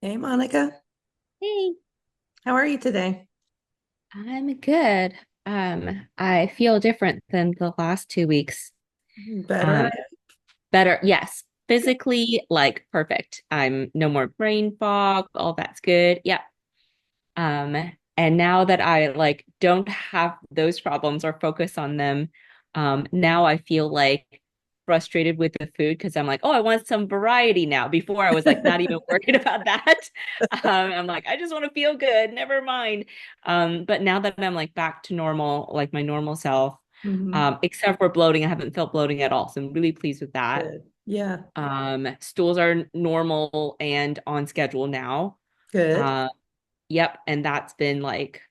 Hey, Monica. Hey, How are you today? I'm good. I feel different than the last 2 weeks. Better? Um, better, yes. Physically, like perfect. I'm no more brain fog, all that's good. Yeah. And now that I like don't have those problems or focus on them, now I feel like frustrated with the food because I'm like, oh, I want some variety now. Before I was like not even worried about that. I'm like, I just want to feel good, never mind. But now that I'm like back to normal, like my normal self, Hmm. except for bloating, I haven't felt bloating at all. So I'm really pleased with that. Good. Yeah, Stools are normal and on schedule now. good. Uh, Yep. And that's been like,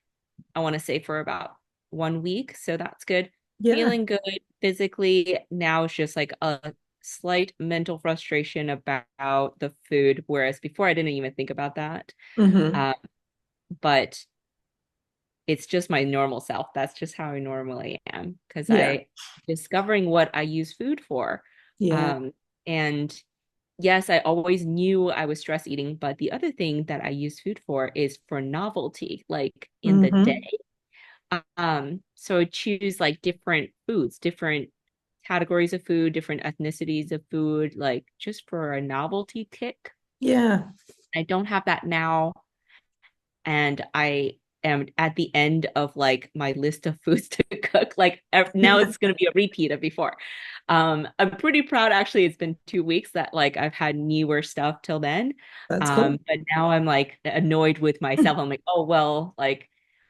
I want to say for about 1 week. So that's good. Yeah. Feeling good physically. Now it's just like a slight mental frustration about the food. Whereas before I didn't even think about that. Hmm. Uh, but it's just my normal self. That's just how I normally am because Yeah. I discovering what I use food for. Yeah. Um, and yes, I always knew I was stress eating, but the other thing that I use food for is for novelty, like in the day. Hmm. So I choose like different foods, different categories of food, different ethnicities of food, like just for a novelty kick. Yeah. I don't have that now. And I am at the end of like my list of foods to cook. Like now Yeah. it's going to be a repeat of before. I'm pretty proud actually. It's been 2 weeks that like I've had newer stuff till then. That's cool. But now I'm like annoyed with myself. I'm like, oh well, like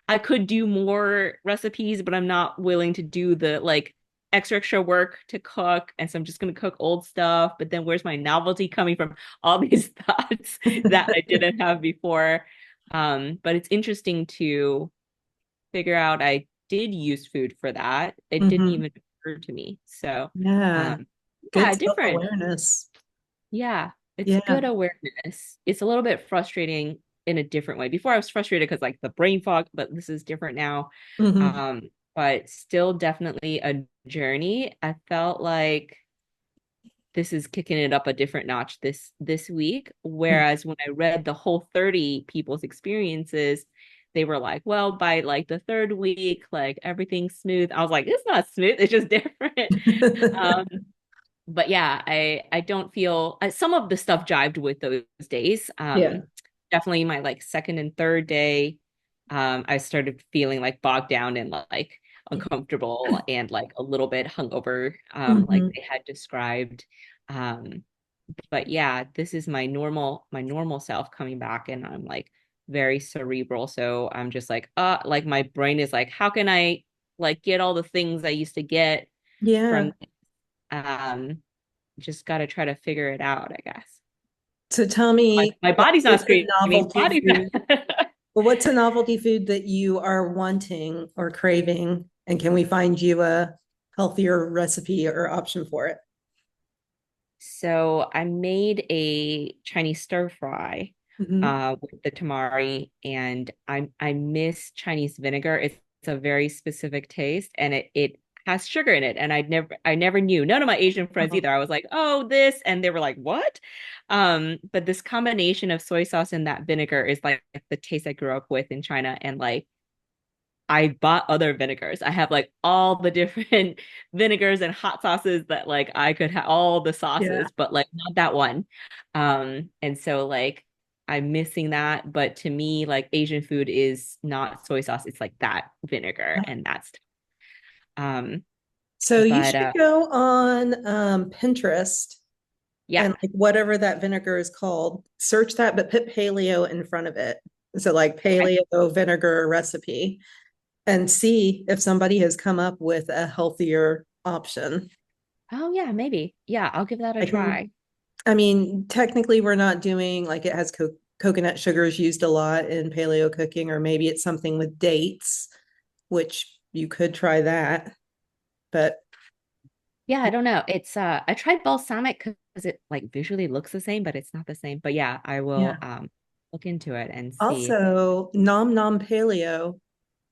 I could do more recipes, but I'm not willing to do the like extra work to cook. And so I'm just gonna cook old stuff. But then where's my novelty coming from? All these thoughts that I didn't have before. But it's interesting to figure out I did use food for that. It didn't Hmm. even occur to me. So, Yeah. um, Good yeah, different. self-awareness. Yeah, it's Yeah. good awareness. It's a little bit frustrating in a different way. Before I was frustrated because like the brain fog, but this is different now. Hmm. Um, but still definitely a journey. I felt like this is kicking it up a different notch this week. Whereas when I read the whole 30 people's experiences, they were like, well, by like the third week, like everything's smooth. I was like, it's not smooth, it's just different. Um, but yeah, I don't feel some of the stuff jived with those days. Yeah. Definitely my like second and third day, I started feeling like bogged down and like uncomfortable and like a little bit hungover, like Hmm. they had described. Um, but yeah, this is my normal self coming back, and I'm like very cerebral. So I'm just like my brain is like, how can I like get all the things I used to get Yeah. from just got to try to figure it out, I guess. So tell me, My body's not what's a screaming. novelty Body's not. food? Well, what's a novelty food that you are wanting or craving? And can we find you a healthier recipe or option for it? So I made a Chinese stir fry Hmm. with the tamari, and I miss Chinese vinegar. It's a very specific taste, and it has sugar in it. And I never knew. None of my Asian friends either. I was like, oh, this, and they were like, what? But this combination of soy sauce and that vinegar is like the taste I grew up with in China, and like I bought other vinegars. I have like all the different vinegars and hot sauces that like I could have all the Yeah. sauces, but like not that one. And so like I'm missing that. But to me, like Asian food is not soy sauce. It's like that vinegar and that's um So you but should go on Pinterest yeah. and like whatever that vinegar is called, search that, but put paleo in front of it. So like Okay. paleo vinegar recipe and see if somebody has come up with a healthier option. Oh yeah, maybe. Yeah, I'll give that a I try. can, I mean, technically we're not doing like it has coconut sugars used a lot in paleo cooking, or maybe it's something with dates, which you could try that. But Yeah, I don't know. It's I tried balsamic because it like visually looks the same, but it's not the same. But yeah, I will yeah. look into it and see. Also, Nom Nom Paleo.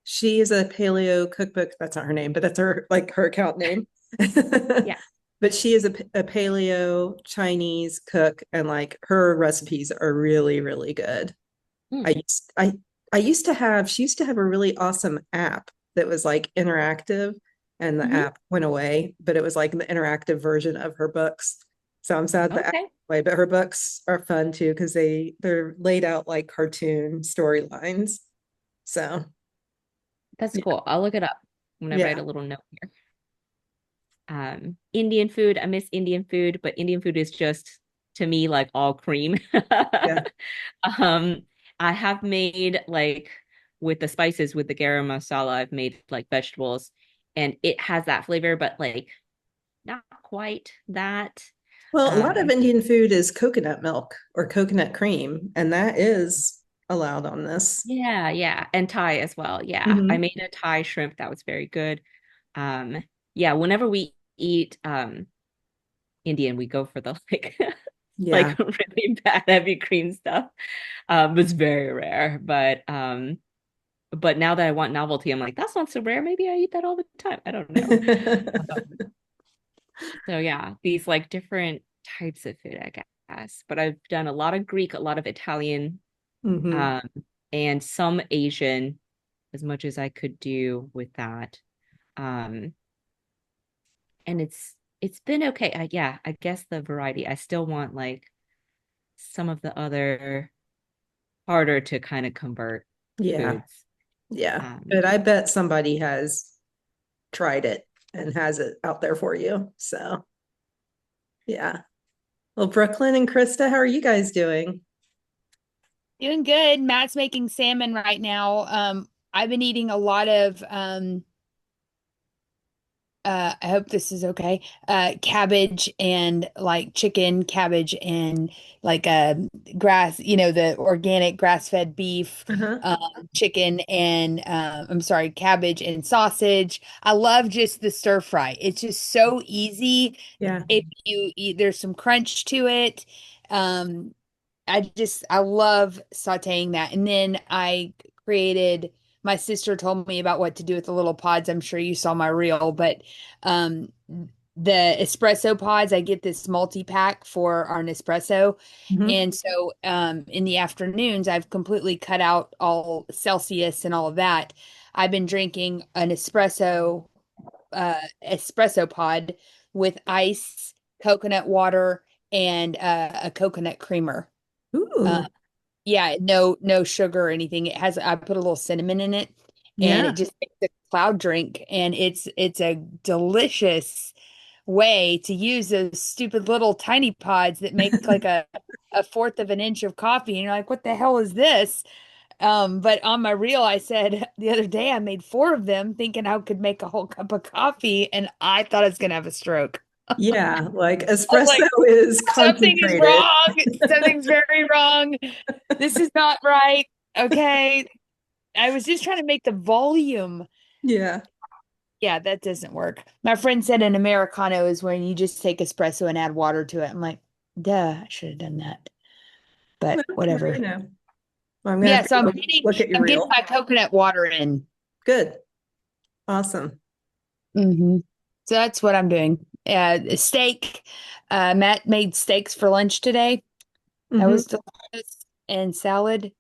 She is a paleo cookbook. That's not her name, but that's her like her account name. Yeah. but she is a paleo Chinese cook, and like her recipes are really, really good. I Mm, used I I used to have she used to have a really awesome app that was like interactive, and the hmm app went away, but it was like the interactive version of her books. So I'm sad the app Okay, went away, but her books are fun too because they're laid out like cartoon storylines. So that's yeah, cool. I'll look it up when I write yeah, a little note here. Indian food, I miss Indian food, but Indian food is just to me like all cream. yeah. Um, I have made like with the spices with the garam masala, I've made like vegetables and it has that flavor, but like not quite that. Well, a lot of Um, Indian food is coconut milk or coconut cream, and that is allowed on this. yeah, yeah, and Thai as well. Yeah, I Hmm. made a Thai shrimp that was very good. Yeah, whenever we eat Indian, we go for the like Yeah. like really bad heavy cream stuff. It's very rare, but now that I want novelty, I'm like, that's not so rare. Maybe I eat that all the time. I don't know. So yeah, these like different types of food, I guess. But I've done a lot of Greek, a lot of Italian, Hmm. um, and some Asian, as much as I could do with that. Um, and it's been okay. Yeah, I guess the variety. I still want like some of the other harder to kind of convert Yeah. foods. Yeah. Um, But I bet somebody has tried it and has it out there for you. So, yeah. Well, Brooklyn and Krista, how are you guys doing? Doing good. Matt's making salmon right now. I've been eating a lot of I hope this is okay. Cabbage and like chicken, cabbage and like grass, the organic grass-fed beef, Uh-huh. chicken and I'm sorry, cabbage and sausage. I love just the stir fry. It's just so easy. Yeah. If you eat, there's some crunch to it. Um, I love sauteing that. And then I created, my sister told me about what to do with the little pods. I'm sure you saw my reel, but um the espresso pods, I get this multi-pack for our Nespresso. Hmm. And so in the afternoons, I've completely cut out all Celsius and all of that. I've been drinking an espresso pod with ice, coconut water, and a coconut creamer. Uh, Ooh. yeah, no sugar or anything. It has I put a little cinnamon in it and Yeah. it just makes a cloud drink and it's a delicious way to use those stupid little tiny pods that make like a fourth of an inch of coffee and you're like, what the hell is this? But on my reel I said the other day I made four of them thinking I could make a whole cup of coffee and I thought I was gonna have a stroke. Yeah. Like I was espresso like, is something is concentrated. wrong. Something's very wrong. This is not right. Okay. I was just trying to make the volume. Yeah. Yeah, that doesn't work. My friend said an Americano is when you just take espresso and add water to it. I'm like, duh, I should have done that. Well, But now you whatever. know. I'm gonna have Yeah, to so go look at your I'm getting reel. my coconut water in. Good. Awesome. Hmm. So that's what I'm doing. Steak. Matt made steaks for lunch today. That Hmm. was delicious. And salad.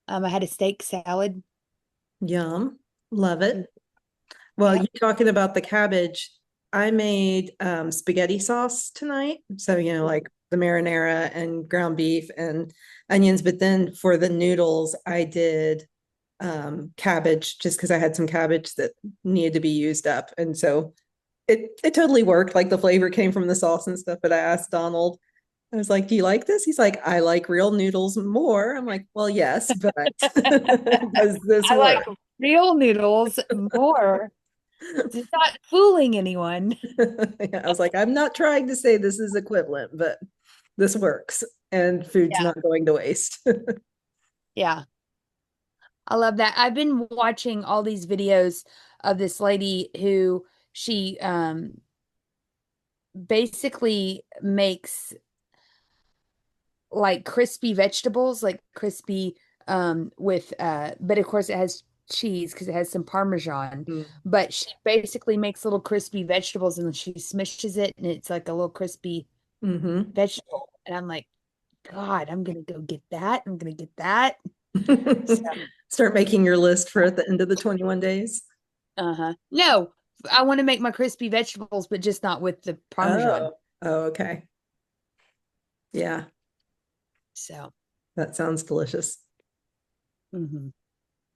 I had a steak salad. Yum. Love it. Well, you Yep. talking about the cabbage, I made spaghetti sauce tonight. So, like the marinara and ground beef and onions. But then for the noodles, I did cabbage just because I had some cabbage that needed to be used up. And so it totally worked. Like the flavor came from the sauce and stuff. But I asked Donald, I was like, "Do you like this?" He's like, "I like real noodles more." I'm like, "Well, yes, but does this I like work?" real noodles more. It's not fooling anyone. Yeah, I was like, I'm not trying to say this is equivalent, but this works and food's Yeah. not going to waste. Yeah. I love that. I've been watching all these videos of this lady who she basically makes like crispy vegetables, like crispy with but of course it has cheese because it has some Parmesan. Mm. But she basically makes little crispy vegetables and she smishes it and it's like a little crispy Mm-hmm. vegetable. And I'm like, God, I'm gonna go get that. I'm gonna get that. So, Start making your list for at the end of the 21 days. uh-huh. No, I want to make my crispy vegetables, but just not with the Parmesan. Oh, okay. Yeah, So, that sounds delicious. mhm.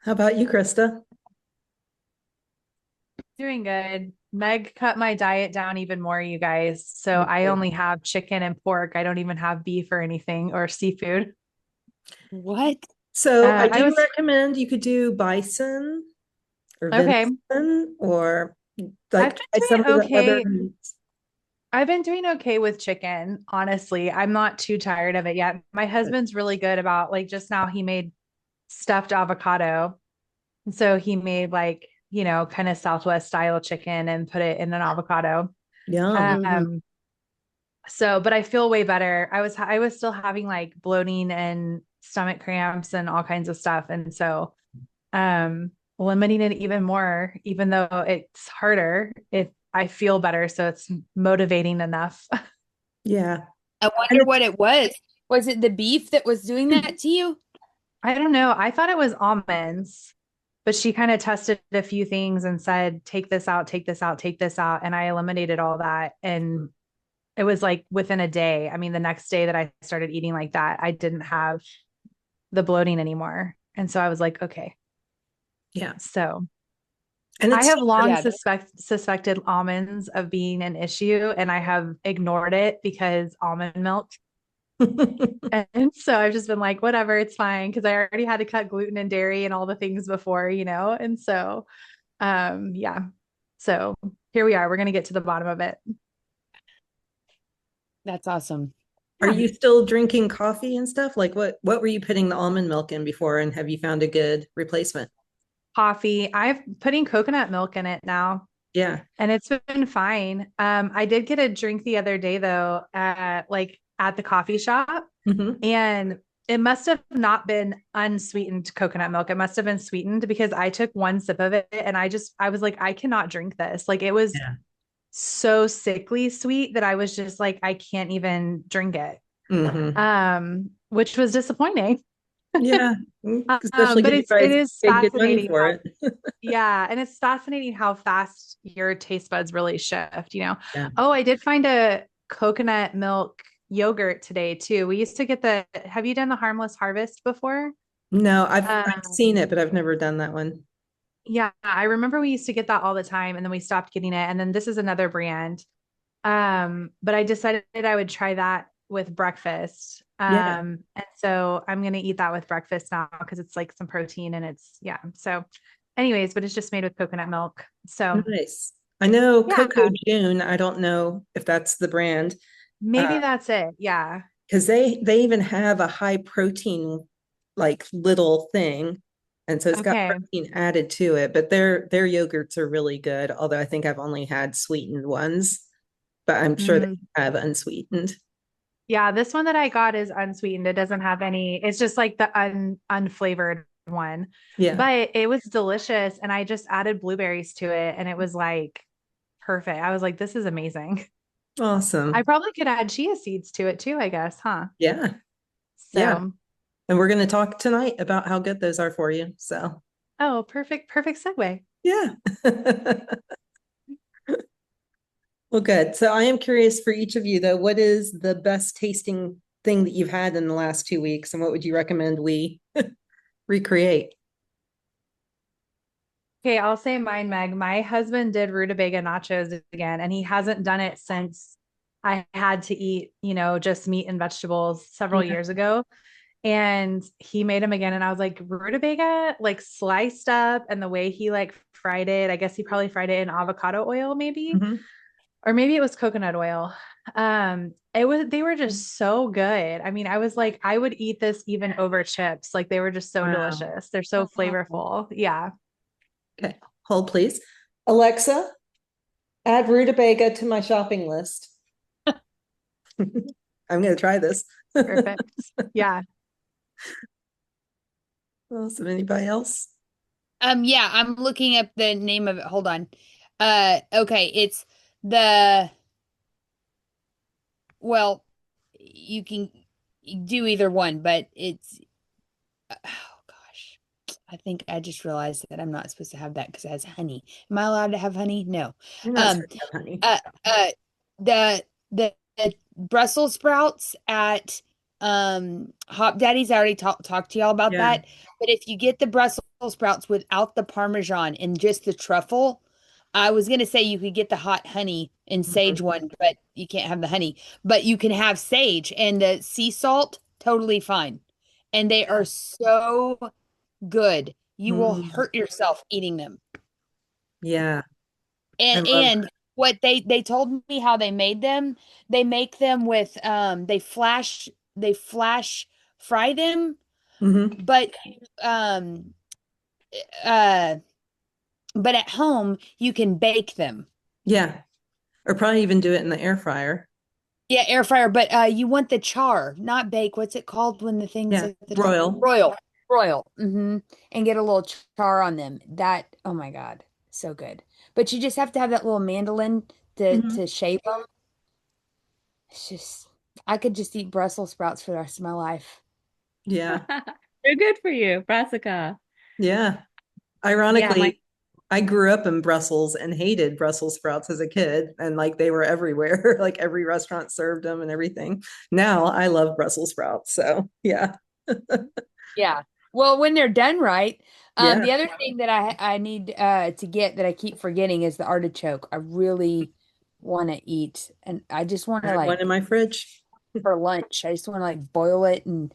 How about you, Krista? Doing good. Meg cut my diet down even more, you guys. So I Okay. only have chicken and pork. I don't even have beef or anything or seafood. What? So I I do was recommend you could do bison or okay. venison or I've like been try some doing of the other okay. meats. I've been doing okay with chicken, honestly. I'm not too tired of it yet. My husband's really good about like just now he made stuffed avocado. And so he made like, kind of Southwest style chicken and put it in an avocado. Yum. Mhm. So, but I feel way better. I was still having like bloating and stomach cramps and all kinds of stuff. And so, limiting it even more, even though it's harder, if I feel better. So it's motivating enough. Yeah. I And wonder what it was. Was it the beef that was doing that to you? I don't know. I thought it was almonds, but she kind of tested a few things and said, take this out, take this out, take this out. And I eliminated all that. And it was like within a day. I mean, the next day that I started eating like that, I didn't have the bloating anymore. And so I was like, okay. yeah. So And I it's have long Yeah. suspected almonds of being an issue, and I have ignored it because almond milk. And so I've just been like, whatever, it's fine. Cause I already had to cut gluten and dairy and all the things before, And so, yeah. So here we are. We're going to get to the bottom of it. That's awesome. Are Yeah. you still drinking coffee and stuff? Like what were you putting the almond milk in before and have you found a good replacement? Coffee. I'm putting coconut milk in it now. Yeah. And it's been fine. I did get a drink the other day though, at the coffee shop, Mhm. and it must have not been unsweetened coconut milk. It must have been sweetened because I took one sip of it and I was like, I cannot drink this. Like it was Yeah. so sickly sweet that I was just like, I can't even drink it. Which was disappointing. Yeah. Especially But because you it guys is paid good money fascinating for how, it. yeah, and it's fascinating how fast your taste buds really shift. Yeah. Oh, I did find a coconut milk yogurt today too. We used to get have you done the Harmless Harvest before? No, I've seen Um, it, but I've never done that one. yeah, I remember we used to get that all the time and then we stopped getting it. And then this is another brand. But I decided I would try that with breakfast. Yeah. And so I'm gonna eat that with breakfast now because it's like some protein and it's yeah. So anyways, but it's just made with coconut milk. So Nice. I know yeah, Coco June. I don't know if that's the brand. maybe that's it. Yeah. Because they even have a high protein like little thing. And so it's got Okay. protein added to it, but their yogurts are really good. Although I think I've only had sweetened ones, but I'm sure they Mm. have unsweetened. Yeah, this one that I got is unsweetened. It doesn't have any, it's just like the unflavored one. Yeah. But it was delicious and I just added blueberries to it and it was like perfect. I was like, this is amazing. I Awesome. probably could add chia seeds to it too, I guess, huh? Yeah. Yeah. So, And we're going to talk tonight about how good those are for you. So, oh, perfect segue. yeah. Well, good. So I am curious for each of you, though, what is the best tasting thing that you've had in the last 2 weeks, and what would you recommend we recreate? Okay, I'll say mine, Meg. My husband did rutabaga nachos again, and he hasn't done it since I had to eat, just meat and vegetables several Yeah. years ago. And he made them again, and I was like, rutabaga, like sliced up, and the way he like fried it, I guess he probably fried it in avocado oil, maybe, Mhm. or maybe it was coconut oil. They were just so good. I mean, I was like, I would eat this even over chips. Like they were just so Wow. delicious. They're so flavorful. Yeah. Okay. Hold, please. Alexa, add rutabaga to my shopping list. I'm going to try this. Perfect. Yeah. Awesome. Anybody else? Yeah, I'm looking up the name of it. Hold on. Okay, it's the well, you can do either one, but it's oh gosh. I think I just realized that I'm not supposed to have that because it has honey. Am I allowed to have honey? No. You're not Um, supposed to have honey. uh, uh, the Brussels sprouts at Hop Daddy's. I already talked to y'all about Yeah. that. But if you get the Brussels sprouts without the Parmesan and just the truffle, I was gonna say you could get the hot honey and sage Mhm. one, but you can't have the honey. But you can have sage and the sea salt, totally fine. And they are so good. You will Mm, hurt yourself eating them. yeah, I love And what they told me how they made them, they make them with they flash fry them, that. but um uh but at home you can bake them. Yeah, or probably even do it in the air fryer. Yeah, air fryer, but you want the char, not bake. What's it called when the thing's Yeah, at the top? broil. Broil. Broil. And get a little char on them. That, oh my God, so good. But you just have to have that little mandolin to Mhm. shape them. It's just, I could just eat Brussels sprouts for the rest of my life. Yeah, They're good for you, brassica. yeah. Yeah, my Ironically, I grew up in Brussels and hated Brussels sprouts as a kid, and like they were everywhere. Like every restaurant served them and everything. Now I love Brussels sprouts. So yeah, Yeah. Well, when they're done right, yeah. the other thing that I need to get that I keep forgetting is the artichoke. I really want to eat, and I just want I to have one in like my fridge. for lunch. I just want to like boil it and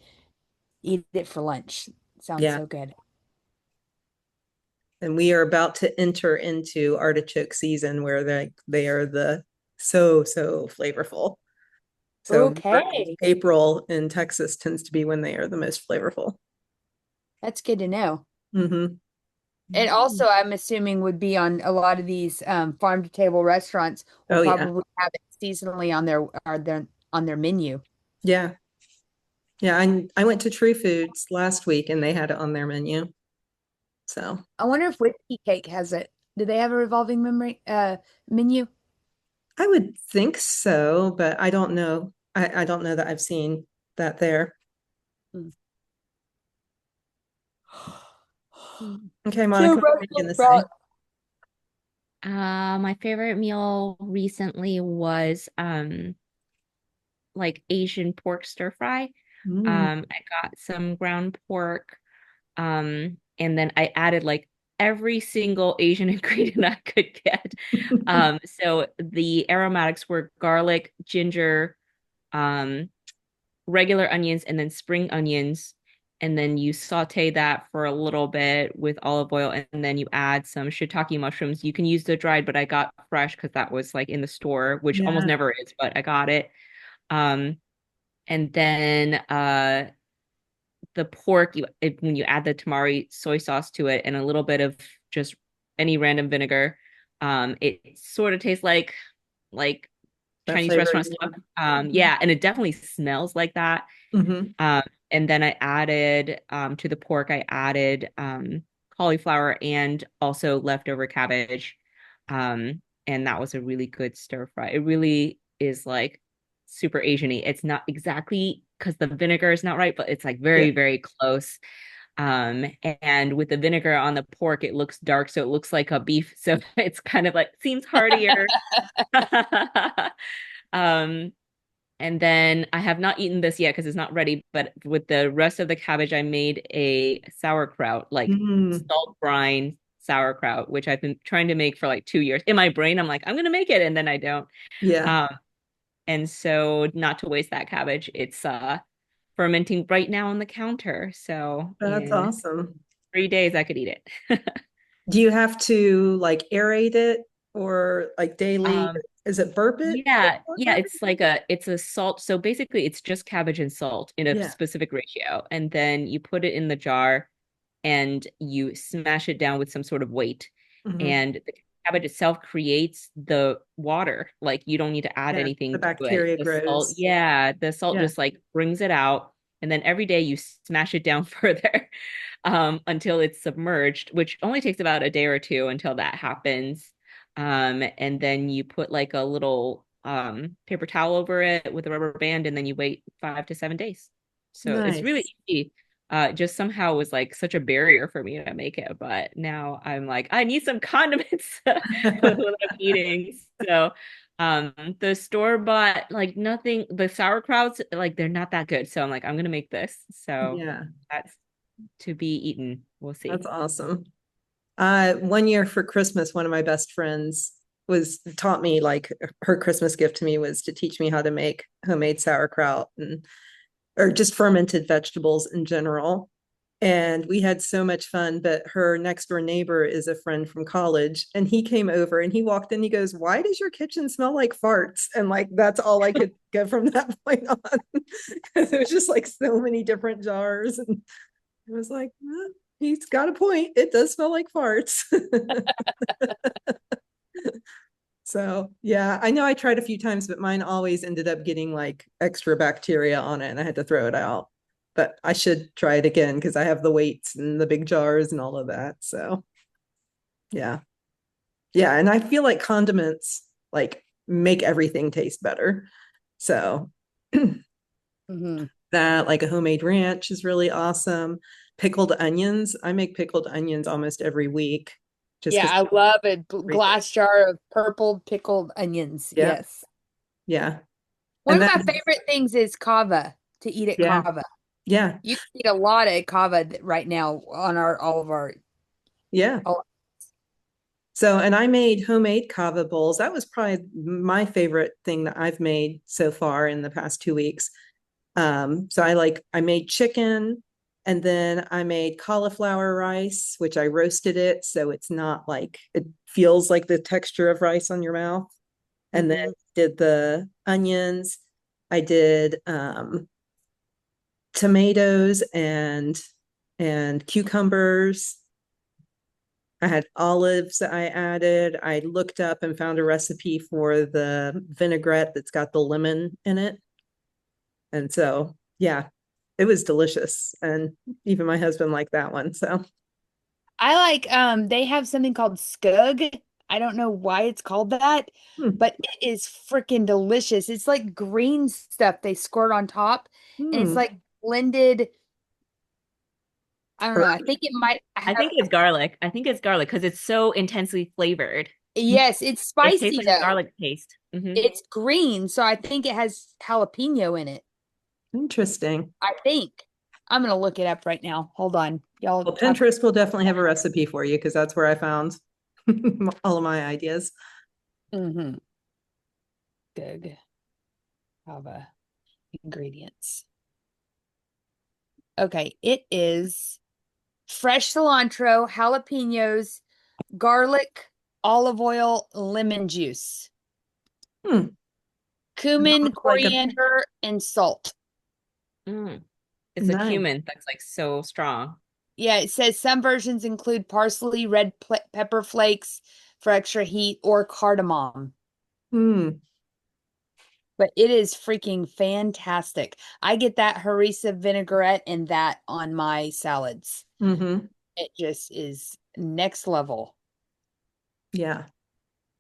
eat it for lunch. Sounds Yeah. so good. And we are about to enter into artichoke season where they are the so flavorful. So Okay. April in Texas tends to be when they are the most flavorful. That's good to know. Hmm. And also, I'm assuming would be on a lot of these farm to table restaurants will Oh yeah. probably have it seasonally on their menu. Yeah. Yeah. I went to True Foods last week and they had it on their menu. So I wonder if Whiskey Cake has it. Do they have a revolving memory menu? I would think so, but I don't know. I don't know that I've seen that there. Mm. Okay, So Monica, what are you Brussels gonna say? sprout. my favorite meal recently was like Asian pork stir fry. Mm. I got some ground pork, and then I added like every single Asian ingredient I could get. So the aromatics were garlic, ginger, um, regular onions, and then spring onions. And then you saute that for a little bit with olive oil, and then you add some shiitake mushrooms. You can use the dried, but I got fresh because that was like in the store, which almost Yeah. never is, but I got it. Um, and then the pork, when you add the tamari soy sauce to it and a little bit of just any random vinegar, it sort of tastes like That Chinese flavor restaurant you stuff. want. Yeah, and it definitely smells like that. Hmm. And then I added to the pork, I added cauliflower and also leftover cabbage. And that was a really good stir fry. It really is like super Asian-y. It's not exactly because the vinegar is not right, but it's like Yeah. very close. And with the vinegar on the pork, it looks dark, so it looks like a beef. So it's kind of like seems heartier. Um, and then I have not eaten this yet because it's not ready, but with the rest of the cabbage, I made a sauerkraut, like Mm. salt brine sauerkraut, which I've been trying to make for like 2 years. In my brain, I'm like, I'm gonna make it, and then I don't. Yeah. Um, and so not to waste that cabbage, it's fermenting right now on the counter. So That's in awesome. 3 days, I could eat it. Do you have to like aerate it or like daily? Um, Is it burp it? yeah, it's a salt. So basically it's just cabbage and salt in a Yeah. specific ratio. And then you put it in the jar and you smash it down with some sort of weight. Hmm. And the cabbage itself creates the water. Like you don't need to add Yeah. The anything to it. bacteria The salt, grows. yeah, the salt Yeah. just like brings it out. And then every day you smash it down further. until it's submerged, which only takes about a day or two until that happens. And then you put like a little paper towel over it with a rubber band, and then you wait 5 to 7 days. So it's really Nice. easy. Just somehow was like such a barrier for me to make it, but now I'm like, I need some condiments when I'm eating. So the store-bought, like nothing, the sauerkrauts, like they're not that good. So I'm like, I'm gonna make this. So Yeah, that's to be eaten. We'll that's see. awesome. One year for Christmas, one of my best friends was taught me, like, her Christmas gift to me was to teach me how to make homemade sauerkraut and or just fermented vegetables in general. And we had so much fun. But her next door neighbor is a friend from college, and he came over and he walked in. He goes, "Why does your kitchen smell like farts?" And like that's all I could get from that point on, because it was just like so many different jars, and it was like, he's got a point. It does smell like farts. So yeah, I know I tried a few times, but mine always ended up getting like extra bacteria on it and I had to throw it out. But I should try it again because I have the weights and the big jars and all of that. So yeah. Yeah. And I feel like condiments like make everything taste better. So Mhm. that, like, a homemade ranch is really awesome. Pickled onions. I make pickled onions almost every week just Yeah, because I love a everything. glass jar of purple pickled onions. Yeah. Yes. Yeah. One And of then, my favorite things is kava, to eat at yeah. kava. Yeah. You can eat a lot of kava right now on our all of our Yeah. all, So, and I made homemade kava bowls. That was probably my favorite thing that I've made so far in the past 2 weeks. So I made chicken, and then I made cauliflower rice, which I roasted it so it's not like it feels like the texture of rice on your mouth. And then Mhm. did the onions. I did tomatoes and cucumbers. I had olives that I added. I looked up and found a recipe for the vinaigrette that's got the lemon in it. And so, yeah, it was delicious. And even my husband liked that one. So, I like they have something called skug. I don't know why it's called that, hmm, but it is freaking delicious. It's like green stuff they squirt on top, and it's hmm, like blended. I don't know. I herb. think it might I have, think it's garlic. I think it's garlic because it's so intensely flavored. yes, it's It tastes spicy like a though. garlic paste. It's green, so I think it has jalapeno in it. Interesting. I think. I'm gonna look it up right now. Hold on. Y'all Well, talk. Pinterest will definitely have a recipe for you because that's where I found all of my ideas. Mm-hmm. Good. Java ingredients. Okay, it is fresh cilantro, jalapenos, garlic, olive oil, lemon juice, Hmm. cumin, Like a coriander, and salt. Mm. It's a nice. cumin that's like so strong. Yeah, it says some versions include parsley, red pepper flakes for extra heat, or cardamom. Hmm. But it is freaking fantastic. I get that harissa vinaigrette and that on my salads. Mm-hmm. It just is next level. Yeah.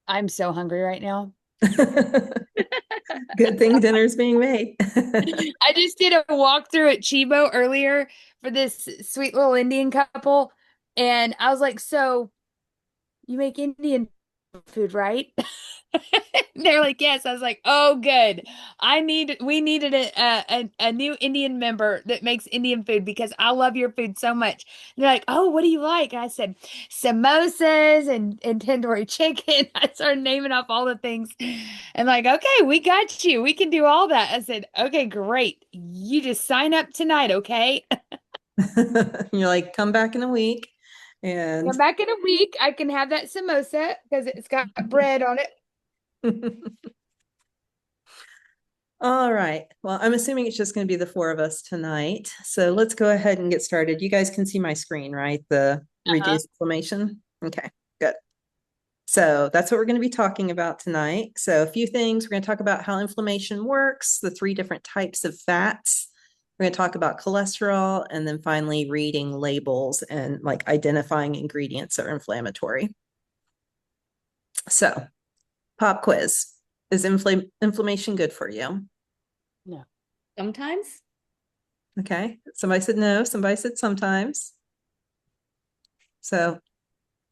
I'm so hungry right now. Good thing dinner's being made. I just did a walkthrough at Chibo earlier for this sweet little Indian couple. And I was like, so you make Indian food, right? They're like, yes. I was like, oh, good. We needed a new Indian member that makes Indian food because I love your food so much. And they're like, oh, what do you like? And I said, samosas and tandoori chicken. I started naming off all the things. And like, okay, we got you. We can do all that. I said, okay, great. You just sign up tonight, okay? You're like, come back in a week. And Come back in a week. I can have that samosa because it's got bread on it. all right. Well, I'm assuming it's just going to be the four of us tonight. So let's go ahead and get started. You guys can see my screen, right? The Uh-huh. reduced inflammation. Okay, good. So that's what we're going to be talking about tonight. So a few things. We're going to talk about how inflammation works, the three different types of fats. We're We're going to talk about cholesterol and then finally reading labels and like identifying ingredients that are inflammatory. So, pop quiz. Is inflammation good for you? No. Sometimes. Okay. Somebody said no. Somebody said sometimes. So,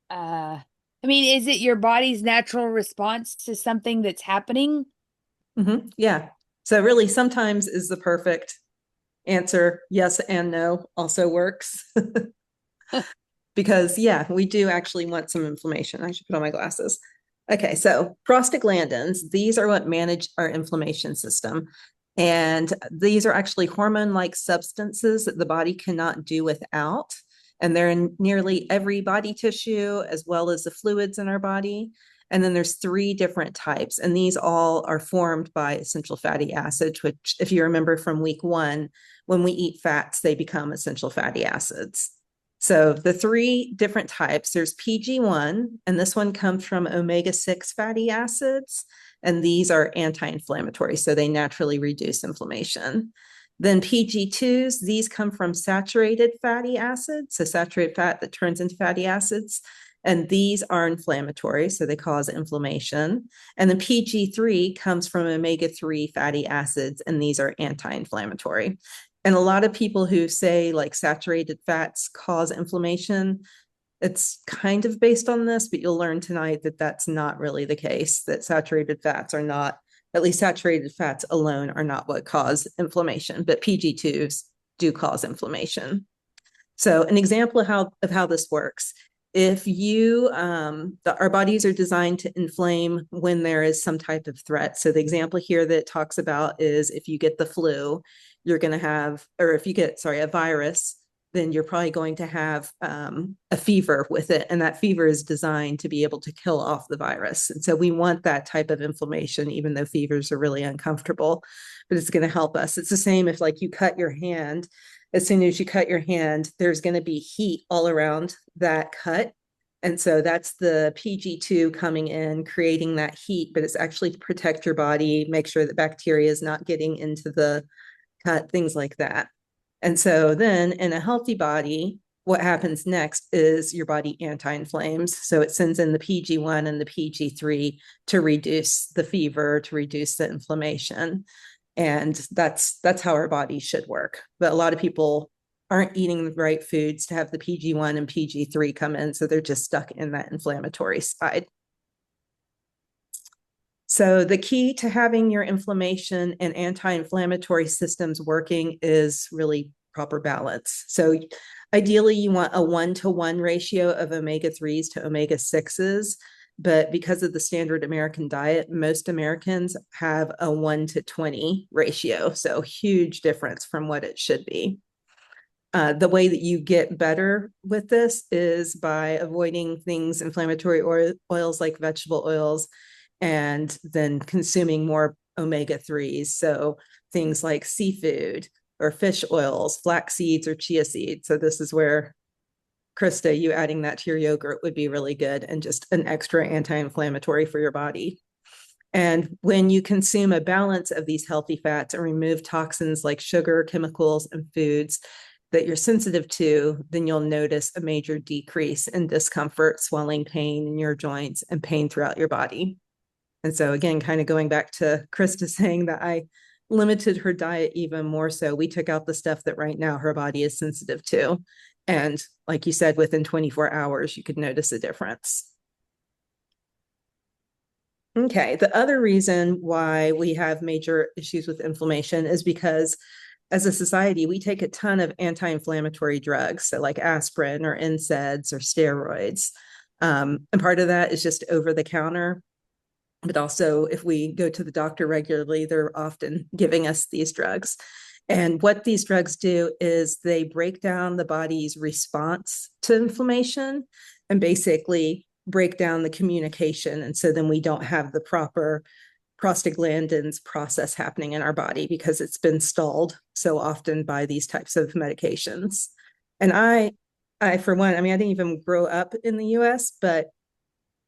I mean, is it your body's natural response to something that's happening? yeah. So really sometimes is the perfect answer. Yes and no also works. Because yeah, we do actually want some inflammation. I should put on my glasses. Okay, so prostaglandins, these are what manage our inflammation system. And these are actually hormone-like substances that the body cannot do without. And they're in nearly every body tissue, as well as the fluids in our body. And then there's 3 different types, and these all are formed by essential fatty acids, which if you remember from week 1, when we eat fats, they become essential fatty acids. So the 3 different types, there's PG1, and this one comes from omega-6 fatty acids, and these are anti-inflammatory, so they naturally reduce inflammation. Then PG2s, these come from saturated fatty acids, so saturated fat that turns into fatty acids, and these are inflammatory, so they cause inflammation. And then PG3 comes from omega-3 fatty acids, and these are anti-inflammatory. And a lot of people who say like saturated fats cause inflammation, it's kind of based on this, but you'll learn tonight that that's not really the case, that saturated fats are not, at least saturated fats alone are not what cause inflammation, but PG2s do cause inflammation. So an example of how this works, if you, our bodies are designed to inflame when there is some type of threat. So the example here that it talks about is if you get the flu, you're going to have, or if you get, a virus, then you're probably going to have a fever with it. And that fever is designed to be able to kill off the virus. And so we want that type of inflammation, even though fevers are really uncomfortable, but it's going to help us. It's the same if like you cut your hand. As soon as you cut your hand, there's going to be heat all around that cut. And so that's the PG2 coming in, creating that heat, but it's actually to protect your body, make sure that bacteria is not getting into the cut, things like that. And so then in a healthy body, what happens next is your body anti-inflames. So it sends in the PG1 and the PG3 to reduce the fever, to reduce the inflammation. And that's how our body should work. But a lot of people aren't eating the right foods to have the PG1 and PG3 come in, so they're just stuck in that inflammatory side. So the key to having your inflammation and anti-inflammatory systems working is really proper balance. So ideally you want a 1-to-1 ratio of omega-3s to omega-6s. But because of the standard American diet, most Americans have a 1-to-20 ratio. So huge difference from what it should be. The way that you get better with this is by avoiding things, inflammatory oils like vegetable oils, and then consuming more omega-3s. So things like seafood or fish oils, flax seeds or chia seeds. So this is where, Krista, you adding that to your yogurt would be really good and just an extra anti-inflammatory for your body. And when you consume a balance of these healthy fats and remove toxins like sugar, chemicals, and foods that you're sensitive to, then you'll notice a major decrease in discomfort, swelling, pain in your joints, and pain throughout your body. And so again, kind of going back to Krista saying that I limited her diet even more so, we took out the stuff that right now her body is sensitive to. And like you said, within 24 hours, you could notice a difference. Okay, the other reason why we have major issues with inflammation is because as a society, we take a ton of anti-inflammatory drugs, so like aspirin or NSAIDs or steroids. And part of that is just over the counter. But also, if we go to the doctor regularly, they're often giving us these drugs. And what these drugs do is they break down the body's response to inflammation and basically break down the communication. And so then we don't have the proper prostaglandins process happening in our body because it's been stalled so often by these types of medications. And I for one, I mean, I didn't even grow up in the US, but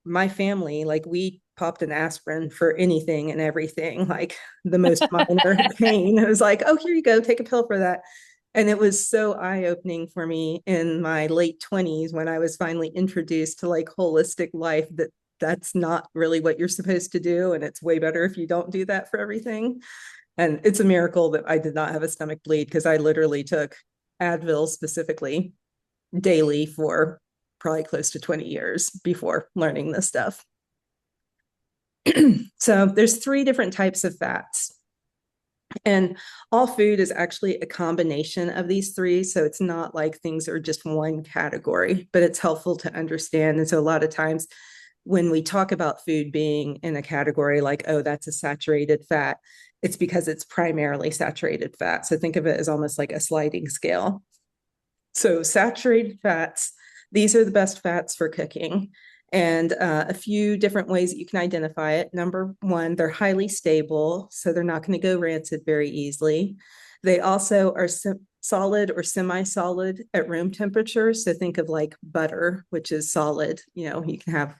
my family, like we popped an aspirin for anything and everything, like the most minor pain. It was like, oh, here you go, take a pill for that. And it was so eye-opening for me in my late 20s when I was finally introduced to like holistic life, that that's not really what you're supposed to do. And it's way better if you don't do that for everything. And it's a miracle that I did not have a stomach bleed, because I literally took Advil specifically daily for probably close to 20 years before learning this stuff. So there's 3 different types of fats. And all food is actually a combination of these 3. So it's not like things are just one category, but it's helpful to understand. And so a lot of times when we talk about food being in a category like, oh, that's a saturated fat, it's because it's primarily saturated fat. So think of it as almost like a sliding scale. So saturated fats, these are the best fats for cooking. And a few different ways that you can identify it. Number 1, they're highly stable, so they're not going to go rancid very easily. They also are solid or semi-solid at room temperature. So think of like butter, which is solid. You know, you can have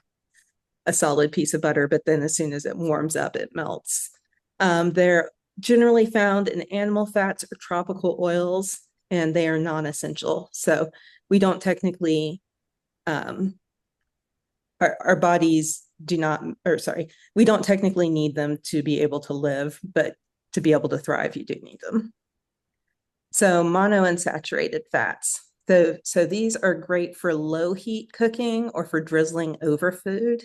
a solid piece of butter, but then as soon as it warms up, it melts. They're generally found in animal fats or tropical oils, and they are non-essential. So we don't technically, our bodies do not, or sorry, we don't technically need them to be able to live, but to be able to thrive, you do need them. So monounsaturated fats. So these are great for low heat cooking or for drizzling over food.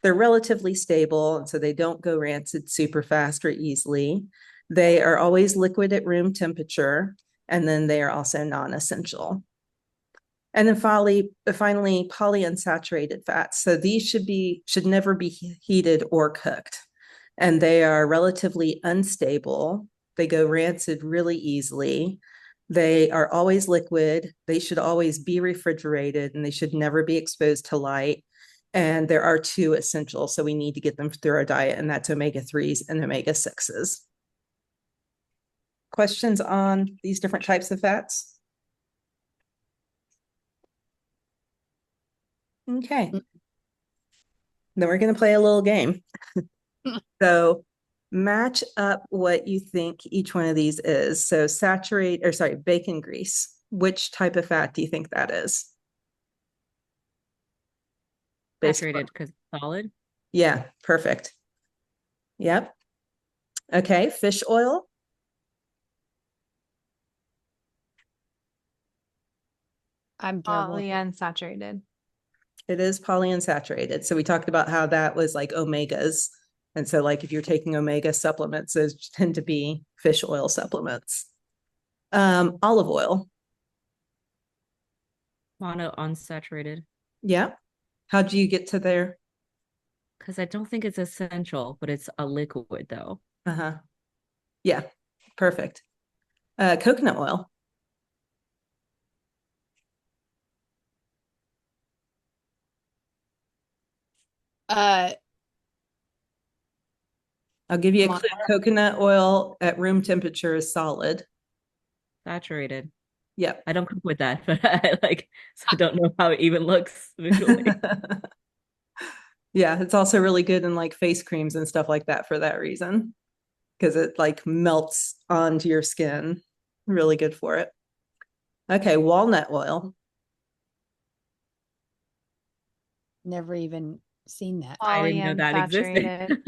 They're relatively stable, and so they don't go rancid super fast or easily. They are always liquid at room temperature, and then they are also non-essential. And then finally, polyunsaturated fats. So these should never be heated or cooked. And they are relatively unstable. They go rancid really easily. They are always liquid. They should always be refrigerated, and they should never be exposed to light. And there are 2 essentials, so we need to get them through our diet, and that's omega-3s and omega-6s. Questions on these different types of fats? Okay. Then we're going to play a little game. So match up what you think each one of these is. So bacon grease. Which type of fat do you think that is? Saturated because solid. Yeah, perfect. Yep. Okay, fish oil. I'm terrible. Polyunsaturated. It is polyunsaturated. So we talked about how that was like omegas. And so like if you're taking omega supplements, those tend to be fish oil supplements. Olive oil. Monounsaturated. Yeah. How do you get to there? Because I don't think it's essential, but it's a liquid though. Uh-huh. Yeah, perfect. Coconut oil. Uh, I'll give you a Mono- clue. Coconut oil at room temperature is solid. Saturated. Yep. I don't cook with that, but so I don't know how it even looks visually. Yeah, it's also really good in like face creams and stuff like that for that reason, because it like melts onto your skin. Really good for it. Okay, walnut oil. Never even seen that. I didn't know that existed.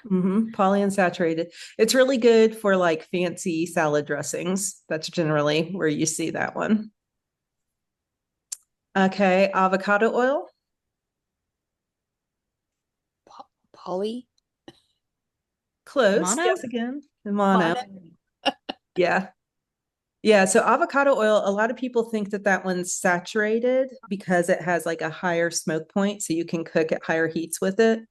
Polyunsaturated. It's really good for like fancy salad dressings. That's generally where you see that one. Okay, avocado oil. Poly? Close. Mono? Yes, again. Mono. Mono? Yeah. Yeah. So avocado oil, a lot of people think that that one's saturated because it has like a higher smoke point, so you can cook at higher heats with it.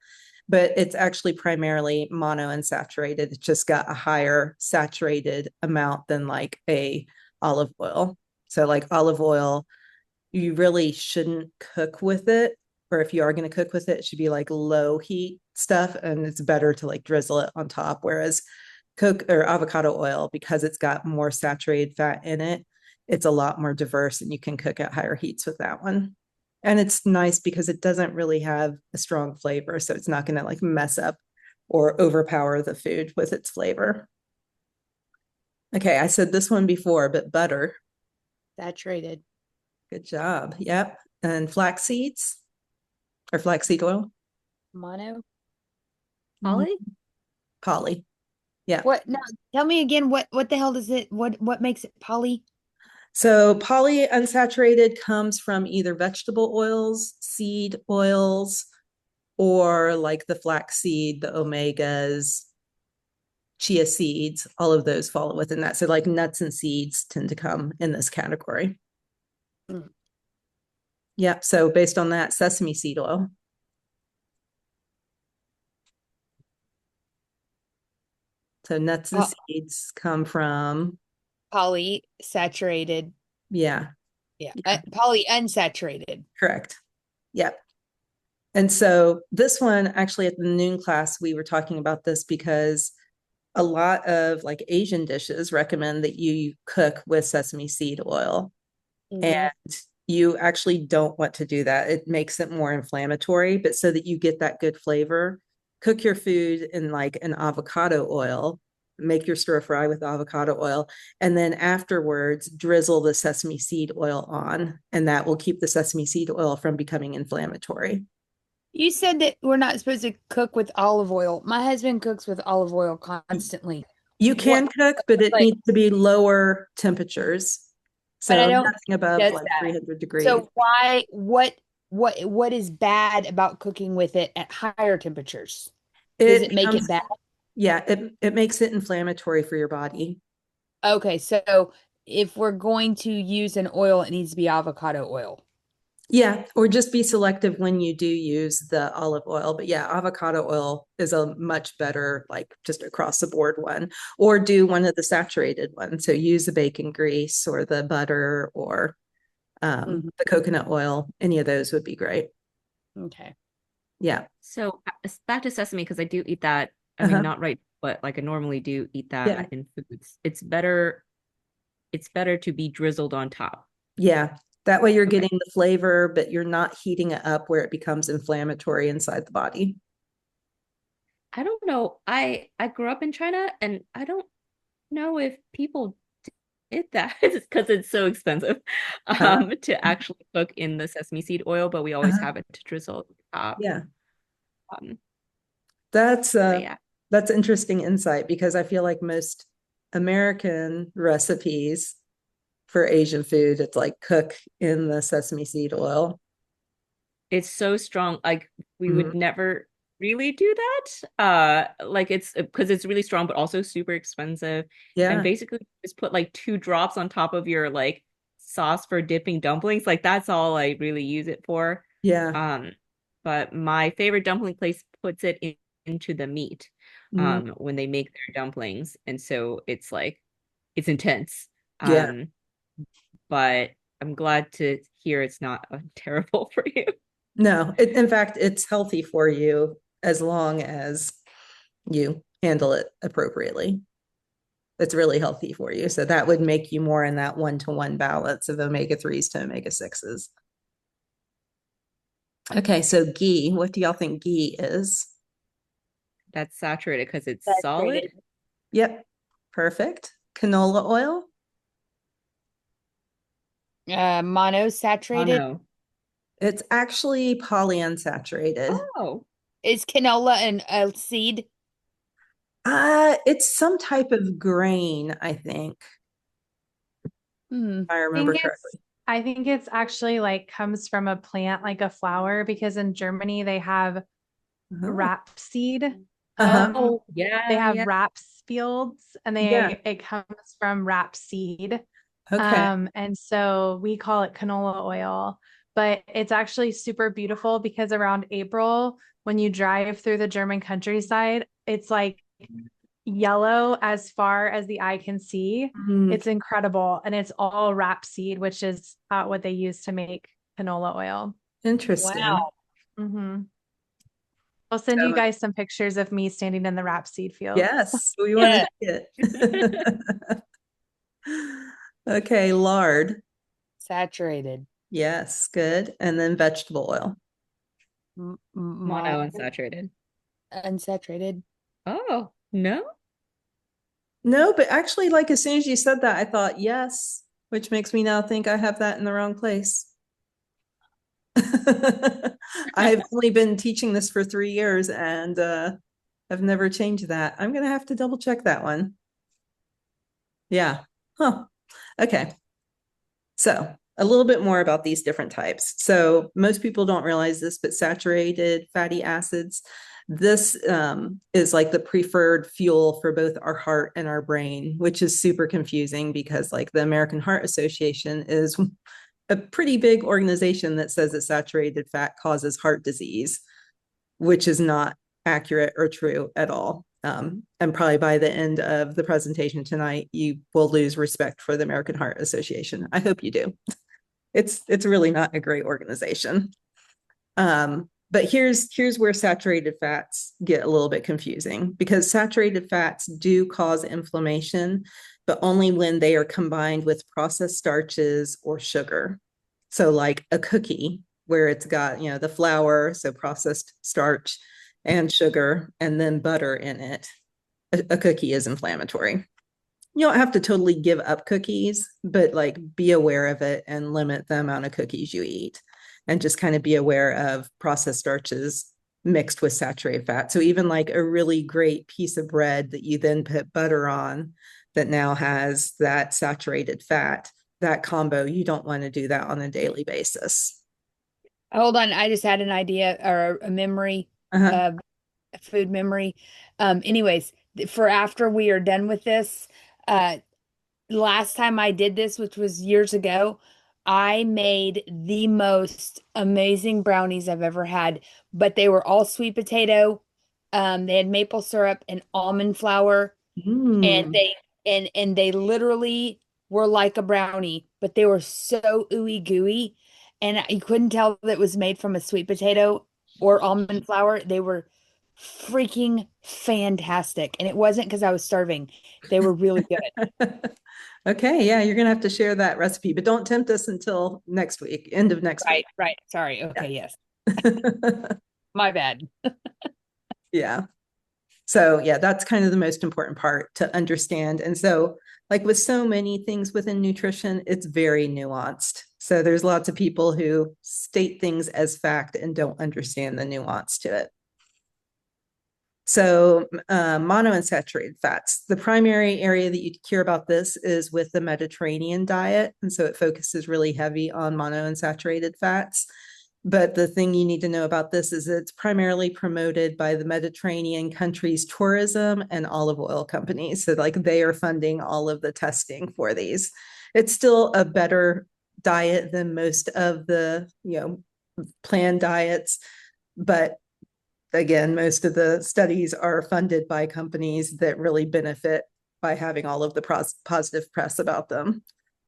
But it's actually primarily monounsaturated. It's just got a higher saturated amount than like a olive oil. So like olive oil, you really shouldn't cook with it. Or if you are going to cook with it, it should be like low heat stuff. And it's better to like drizzle it on top. Whereas avocado oil, because it's got more saturated fat in it, it's a lot more diverse and you can cook at higher heats with that one. And it's nice because it doesn't really have a strong flavor, so it's not going to like mess up or overpower the food with its flavor. Okay, I said this one before, but butter. Saturated. Good job. Yep. And flax seeds or flaxseed oil. Mono. Holly? Poly. Yeah. What? No, tell me again. What the hell does it? What makes it poly? So polyunsaturated comes from either vegetable oils, seed oils, or like the flaxseed, the omegas, chia seeds, all of those fall within that. So like nuts and seeds tend to come in this category. Mm. Yeah. So based on that, sesame seed oil. So nuts and Uh, seeds come from, Polysaturated. yeah, Yeah. Yeah. Polyunsaturated. correct. Yep. And so this one, actually at the noon class, we were talking about this because a lot of like Asian dishes recommend that you cook with sesame seed oil. Mhm. And you actually don't want to do that. It makes it more inflammatory, but so that you get that good flavor, cook your food in like an avocado oil, make your stir fry with avocado oil, and then afterwards drizzle the sesame seed oil on, and that will keep the sesame seed oil from becoming inflammatory. You said that we're not supposed to cook with olive oil. My husband cooks with olive oil constantly. You can cook, but it like- needs to be lower temperatures. But I So don't nothing above does like that. 300 degrees. So what is bad about cooking with it at higher temperatures? Does it make it bad? Yeah, it makes it inflammatory for your body. Okay, so if we're going to use an oil, it needs to be avocado oil. Yeah, or just be selective when you do use the olive oil. But yeah, avocado oil is a much better, like just across the board one. Or do one of the saturated ones. So use the bacon grease or the butter or the coconut oil. Any of those would be great. Okay. Yeah. So back to sesame because I do eat that. I mean, not right, but like I normally do eat that Yeah. in foods. It's better to be drizzled on top. Yeah. That way you're getting the flavor, but you're not heating it up where it becomes inflammatory inside the body. I don't know. I grew up in China and I don't know if people did that because it's so expensive to actually cook in the sesame seed oil, but we always have it to drizzle at the top. Yeah. Um, That's yeah. that's interesting insight because I feel like most American recipes for Asian food, it's like cook in the sesame seed oil. It's so strong. Like we would never really do that. Like it's because it's really strong, but also super expensive. Yeah. And basically just put like 2 drops on top of your like sauce for dipping dumplings. Like that's all I really use it for. Yeah. But my favorite dumpling place puts it into the meat when they make their dumplings. And so it's like it's intense. Yeah. But I'm glad to hear it's not terrible for you. No, in fact, it's healthy for you as long as you handle it appropriately. It's really healthy for you. So that would make you more in that 1-to-1 balance of omega-3s to omega-6s. Okay, so ghee. What do y'all think ghee is? That's saturated because it's Saturated. solid. Yep, perfect. Canola oil? Monosaturated. Mono. It's actually polyunsaturated. Oh, Is canola a seed? It's some type of grain, I think, if I remember correctly. I think it's actually like comes from a plant like a flower because in Germany they have rapeseed. oh, yeah. They have yeah. raps fields and it comes from rapeseed. Okay. And so we call it canola oil, but it's actually super beautiful because around April, when you drive through the German countryside, it's like yellow as far as the eye can see. It's incredible. And it's all rapeseed, which is what they use to make canola oil. Interesting. Wow. I'll send you guys some pictures of me standing in the rapeseed field. Yes, we want to see it. Okay, lard. Saturated. Yes, good. And then vegetable oil. Monounsaturated. Unsaturated. Oh, no? No, but actually, like as soon as you said that, I thought yes, which makes me now think I have that in the wrong place. I've only been teaching this for 3 years and I've never changed that. I'm gonna have to double check that one. Yeah. Huh. Okay. So a little bit more about these different types. So most people don't realize this, but saturated fatty acids, this is like the preferred fuel for both our heart and our brain, which is super confusing because like the American Heart Association is a pretty big organization that says that saturated fat causes heart disease, which is not accurate or true at all. And probably by the end of the presentation tonight, you will lose respect for the American Heart Association. I hope you do. It's really not a great organization. But here's where saturated fats get a little bit confusing because saturated fats do cause inflammation, but only when they are combined with processed starches or sugar. So like a cookie where it's got, the flour, so processed starch and sugar, and then butter in it. A cookie is inflammatory. You don't have to totally give up cookies, but like be aware of it and limit the amount of cookies you eat and just kind of be aware of processed starches mixed with saturated fat. So even like a really great piece of bread that you then put butter on that now has that saturated fat, that combo, you don't want to do that on a daily basis. Hold on, I just had an idea or a memory, Uh-huh. a food memory. Anyways, for after we are done with this, last time I did this, which was years ago, I made the most amazing brownies I've ever had, but they were all sweet potato. They had maple syrup and almond flour, and Mm. they literally were like a brownie, but they were so ooey gooey, and you couldn't tell that it was made from a sweet potato or almond flour. They were freaking fantastic, and it wasn't because I was starving. They were really good. Okay, yeah, you're gonna have to share that recipe, but don't tempt us until next week, end of next Right, week. right. Sorry. Okay, yes. Yeah. My bad. Yeah. So yeah, that's kind of the most important part to understand. And so like with so many things within nutrition, it's very nuanced. So there's lots of people who state things as fact and don't understand the nuance to it. So monounsaturated fats, the primary area that you hear about this is with the Mediterranean diet. And so it focuses really heavy on monounsaturated fats. But the thing you need to know about this is it's primarily promoted by the Mediterranean countries' tourism and olive oil companies. So like they are funding all of the testing for these. It's still a better diet than most of the, planned diets, but again, most of the studies are funded by companies that really benefit by having all of the positive press about them.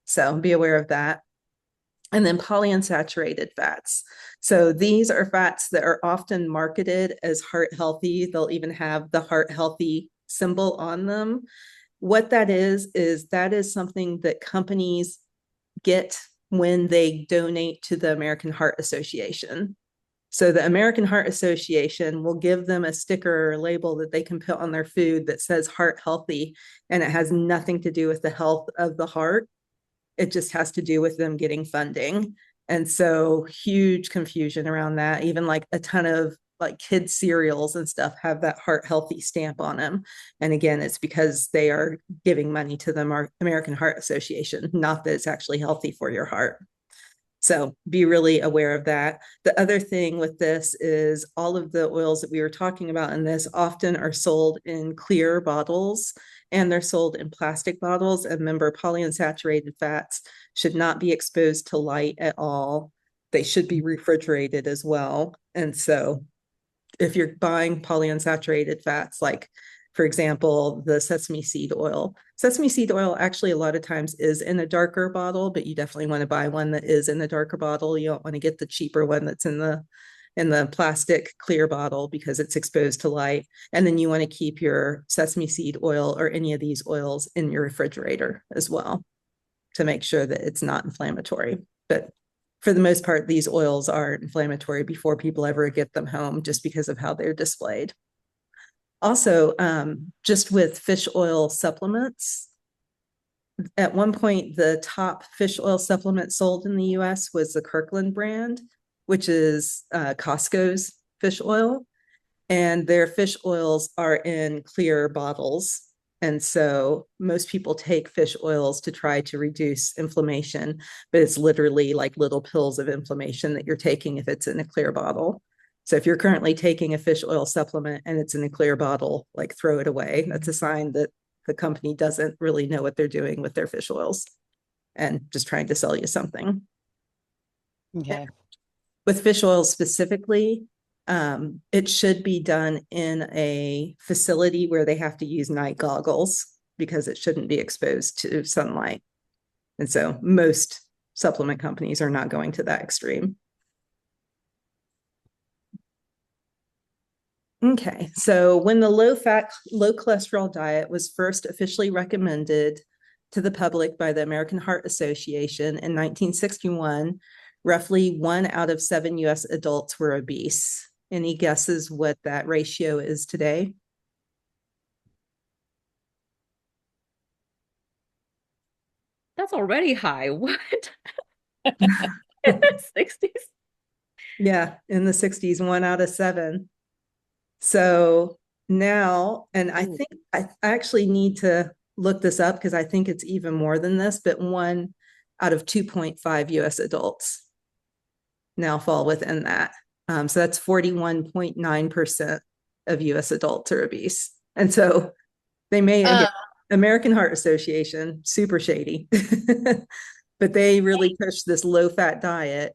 So be aware of that. And then polyunsaturated fats. So these are fats that are often marketed as heart healthy. They'll even have the heart healthy symbol on them. What that is that is something that companies get when they donate to the American Heart Association. So the American Heart Association will give them a sticker or label that they can put on their food that says heart healthy, and it has nothing to do with the health of the heart. It just has to do with them getting funding. And so huge confusion around that. Even like a ton of like kids cereals and stuff have that heart healthy stamp on them. And again, it's because they are giving money to the American Heart Association, not that it's actually healthy for your heart. So be really aware of that. The other thing with this is all of the oils that we were talking about in this often are sold in clear bottles and they're sold in plastic bottles. And remember, polyunsaturated fats should not be exposed to light at all. They should be refrigerated as well. And so if you're buying polyunsaturated fats, like for example, the sesame seed oil actually a lot of times is in a darker bottle, but you definitely want to buy one that is in the darker bottle. You don't want to get the cheaper one that's in the plastic clear bottle because it's exposed to light. And then you want to keep your sesame seed oil or any of these oils in your refrigerator as well to make sure that it's not inflammatory. But for the most part, these oils are inflammatory before people ever get them home just because of how they're displayed. Also, just with fish oil supplements, at one point, the top fish oil supplement sold in the US was the Kirkland brand, which is Costco's fish oil. And their fish oils are in clear bottles. And so most people take fish oils to try to reduce inflammation, but it's literally like little pills of inflammation that you're taking if it's in a clear bottle. So if you're currently taking a fish oil supplement and it's in a clear bottle, like throw it away. That's a sign that the company doesn't really know what they're doing with their fish oils and just trying to sell you something. Okay. With fish oil specifically, it should be done in a facility where they have to use night goggles because it shouldn't be exposed to sunlight. And so most supplement companies are not going to that extreme. Okay, so when the low-fat, low-cholesterol diet was first officially recommended to the public by the American Heart Association in 1961, roughly 1 out of 7 US adults were obese. Any guesses what that ratio is today? That's already high. What? In the 60s? Yeah, in the 60s, 1 out of 7. So now, and I think I actually need to look this up because I think it's even more than this, but 1 out of 2.5 US adults now fall within that. So that's 41.9% of US adults are obese. And so they may, again, American Heart Association, super shady, but they really push this low fat diet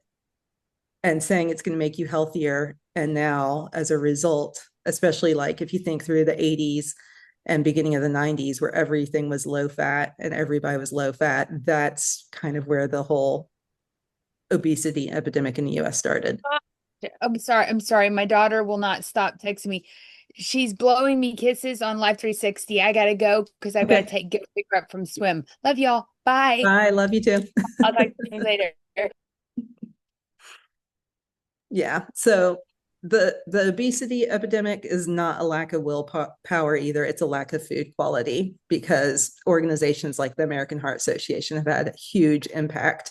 and saying it's going to make you healthier. And now as a result, especially like if you think through the 80s and beginning of the 90s where everything was low fat and everybody was low fat, that's kind of where the whole obesity epidemic in the US started. I'm sorry. My daughter will not stop texting me. She's blowing me kisses on Life 360. I gotta go because I've got to get pick her up from swim. Love y'all. Bye. Bye. Love you too. I'll talk to you later. Yeah. So the obesity epidemic is not a lack of willpower either. It's a lack of food quality because organizations like the American Heart Association have had a huge impact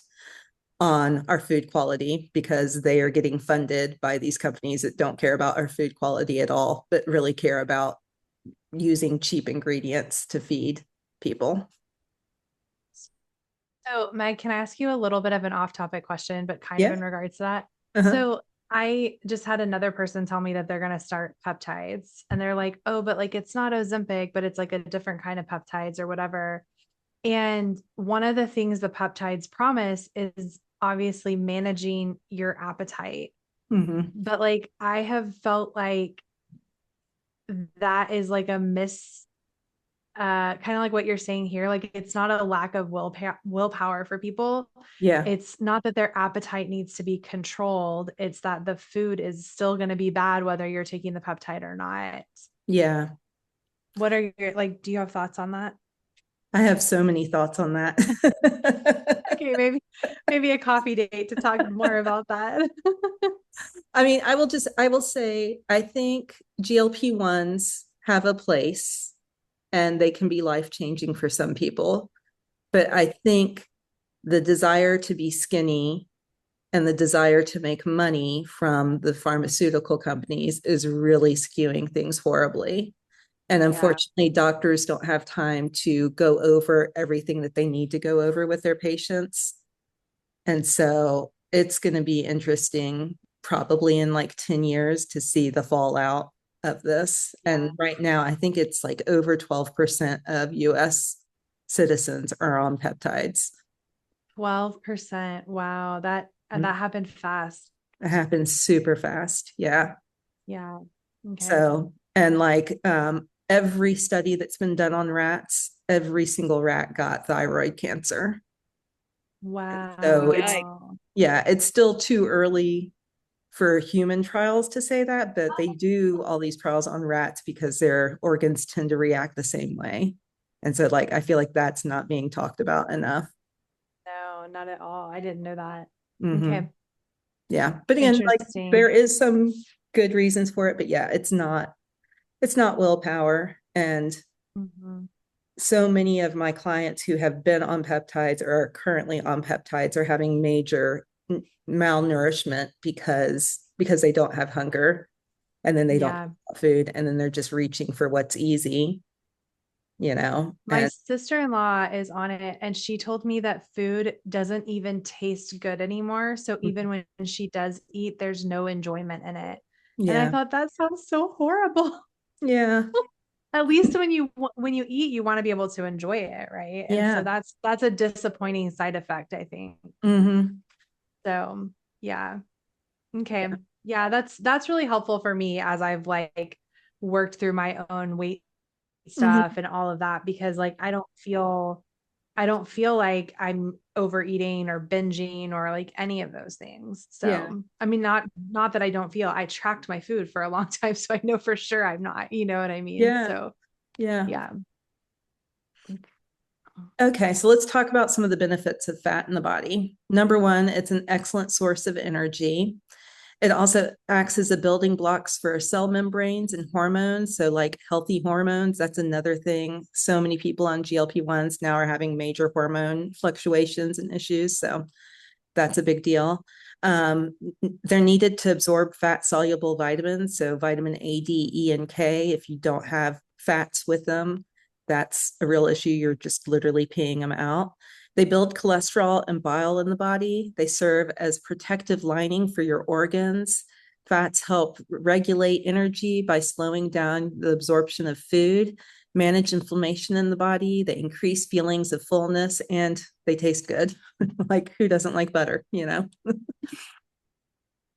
on our food quality because they are getting funded by these companies that don't care about our food quality at all, but really care about using cheap ingredients to feed people. So, Meg, can I ask you a little bit of an off-topic question, but kind of in regards to that? So I just had another person tell me that they're going to start peptides and they're like, oh, but like, it's not Ozempic, but it's like a different kind of peptides or whatever. And one of the things the peptides promise is obviously managing your appetite. But like, I have felt like that is like a kind of like what you're saying here. Like, it's not a lack of willpower for people. Yeah. It's not that their appetite needs to be controlled. It's that the food is still going to be bad, whether you're taking the peptide or not. Yeah. What are your, like, do you have thoughts on that? I have so many thoughts on that. Okay, maybe a coffee date to talk more about that. I mean, I will say, I think GLP-1s have a place and they can be life-changing for some people. But I think the desire to be skinny and the desire to make money from the pharmaceutical companies is really skewing things horribly. And unfortunately, doctors don't have time to go over everything that they need to go over with their patients. And so it's going to be interesting, probably in like 10 years, to see the fallout of this. And right now, I think it's like over 12% of US citizens are on peptides. 12%. Wow. That happened fast. It happens super fast. Yeah. Yeah. Okay. So, and like every study that's been done on rats, every single rat got thyroid cancer. Wow. So it's still too early for human trials to say that, but they do all these trials on rats because their organs tend to react the same way. And so like, I feel like that's not being talked about enough. No, not at all. I didn't know that. Mhm. Okay. Yeah. But again, like Interesting. there is some good reasons for it, but yeah, it's not willpower. And Mhm. so many of my clients who have been on peptides or are currently on peptides are having major malnourishment because they don't have hunger, and then they don't Yeah. have food, and then they're just reaching for what's easy, My and sister-in-law is on it, and she told me that food doesn't even taste good anymore. So even when she does eat, there's no enjoyment in it. And I yeah, thought that sounds so horrible. yeah, At least when you eat, you want to be able to enjoy it, right? And so yeah. that's a disappointing side effect, I think. Hmm. So, yeah. Okay. Yeah, that's really helpful for me as I've like worked through my own weight Hmm. stuff and all of that, because like I don't feel like I'm overeating or binging or like any of those things. Yeah, So, I mean, not that I don't feel. I tracked my food for a long time, so I know for sure I'm not, you know what I mean? yeah, So, yeah. yeah. Okay, so let's talk about some of the benefits of fat in the body. Number one, it's an excellent source of energy. It also acts as a building blocks for cell membranes and hormones. So, like healthy hormones, that's another thing. So many people on GLP-1s now are having major hormone fluctuations and issues. So, that's a big deal. Um, they're needed to absorb fat soluble vitamins. So, vitamin A, D, E, and K. If you don't have fats with them, that's a real issue. You're just literally peeing them out. They build cholesterol and bile in the body. They serve as protective lining for your organs. Fats help regulate energy by slowing down the absorption of food, manage inflammation in the body. They increase feelings of fullness, and they taste good. Like, who doesn't like butter?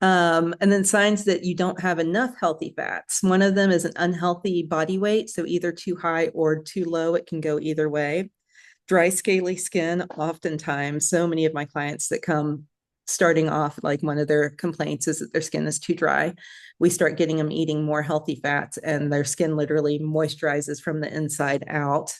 And then signs that you don't have enough healthy fats. One of them is an unhealthy body weight. So either too high or too low. It can go either way. Dry, scaly skin, oftentimes, so many of my clients that come starting off, like one of their complaints is that their skin is too dry. We start getting them eating more healthy fats, and their skin literally moisturizes from the inside out.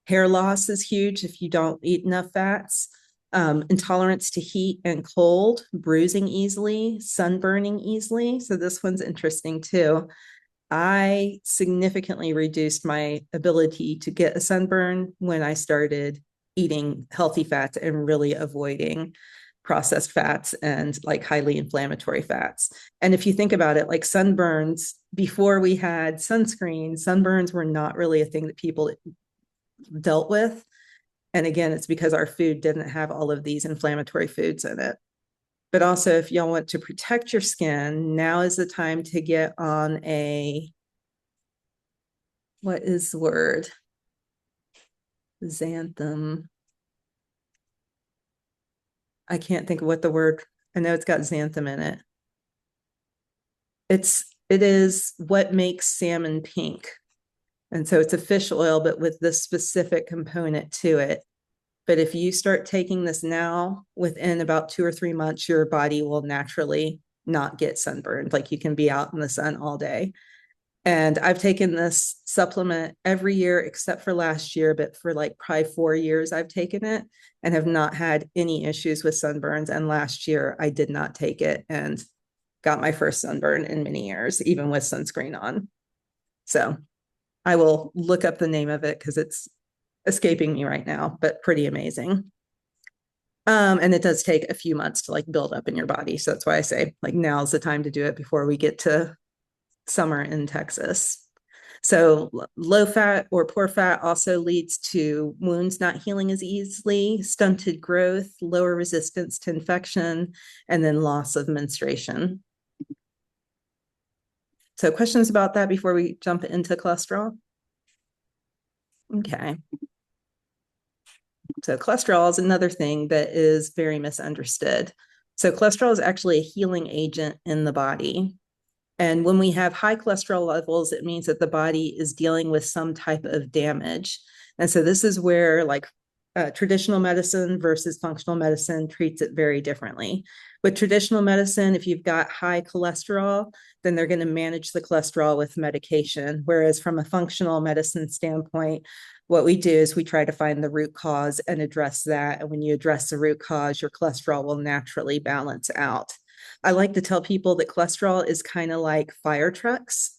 Hair loss is huge if you don't eat enough fats. Intolerance to heat and cold, bruising easily, sunburning easily. So this one's interesting too. I significantly reduced my ability to get a sunburn when I started eating healthy fats and really avoiding processed fats and like highly inflammatory fats. And if you think about it, like sunburns, before we had sunscreen, sunburns were not really a thing that people dealt with. And again, it's because our food didn't have all of these inflammatory foods in it. But also, if y'all want to protect your skin, now is the time to get on what is the word? Xanthan. I can't think of what the word, I know it's got xanthan in it. It is what makes salmon pink. And so it's a fish oil, but with this specific component to it. But if you start taking this now, within about 2 or 3 months, your body will naturally not get sunburned. Like, you can be out in the sun all day. And I've taken this supplement every year except for last year, but for like probably 4 years, I've taken it and have not had any issues with sunburns. And last year, I did not take it and got my first sunburn in many years, even with sunscreen on. So I will look up the name of it because it's escaping me right now, but pretty amazing. And it does take a few months to like build up in your body. So that's why I say like now's the time to do it before we get to summer in Texas. So low fat or poor fat also leads to wounds not healing as easily, stunted growth, lower resistance to infection, and then loss of menstruation. So questions about that before we jump into cholesterol? Okay. So cholesterol is another thing that is very misunderstood. So cholesterol is actually a healing agent in the body. And when we have high cholesterol levels, it means that the body is dealing with some type of damage. And so this is where like traditional medicine versus functional medicine treats it very differently. With traditional medicine, if you've got high cholesterol, then they're going to manage the cholesterol with medication. Whereas from a functional medicine standpoint, what we do is we try to find the root cause and address that. And when you address the root cause, your cholesterol will naturally balance out. I like to tell people that cholesterol is kind of like fire trucks.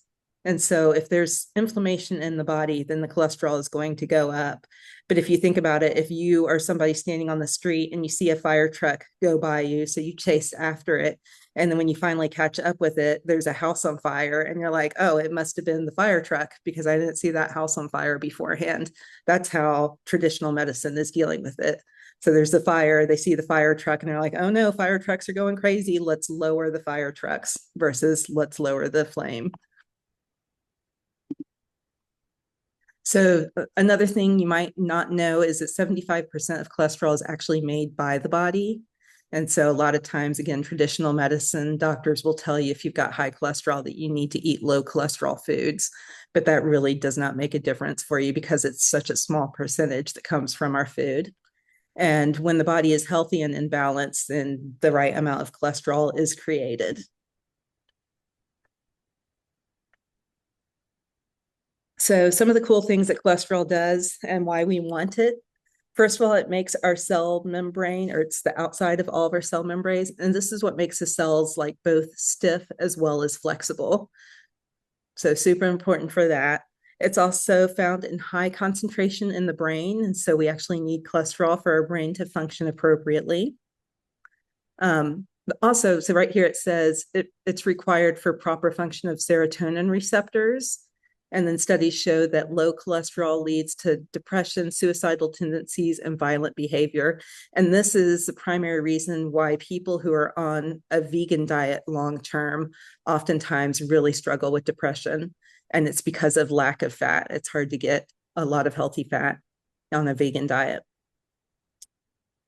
And so if there's inflammation in the body, then the cholesterol is going to go up. But if you think about it, if you are somebody standing on the street and you see a fire truck go by you, so you chase after it, and then when you finally catch up with it, there's a house on fire, and you're like, oh, it must have been the fire truck because I didn't see that house on fire beforehand. That's how traditional medicine is dealing with it. So there's the fire, they see the fire truck, and they're like, oh no, fire trucks are going crazy. Let's lower the fire trucks versus let's lower the flame. So another thing you might not know is that 75% of cholesterol is actually made by the body. And so a lot of times, again, traditional medicine doctors will tell you if you've got high cholesterol that you need to eat low cholesterol foods, but that really does not make a difference for you because it's such a small percentage that comes from our food. And when the body is healthy and in balance, then the right amount of cholesterol is created. So some of the cool things that cholesterol does and why we want it. First of all, it makes our cell membrane, or it's the outside of all of our cell membranes. And this is what makes the cells like both stiff as well as flexible. So super important for that. It's also found in high concentration in the brain. And so we actually need cholesterol for our brain to function appropriately. Also, so right here it says it's required for proper function of serotonin receptors. And then studies show that low cholesterol leads to depression, suicidal tendencies, and violent behavior. And this is the primary reason why people who are on a vegan diet long-term oftentimes really struggle with depression. And it's because of lack of fat. It's hard to get a lot of healthy fat on a vegan diet.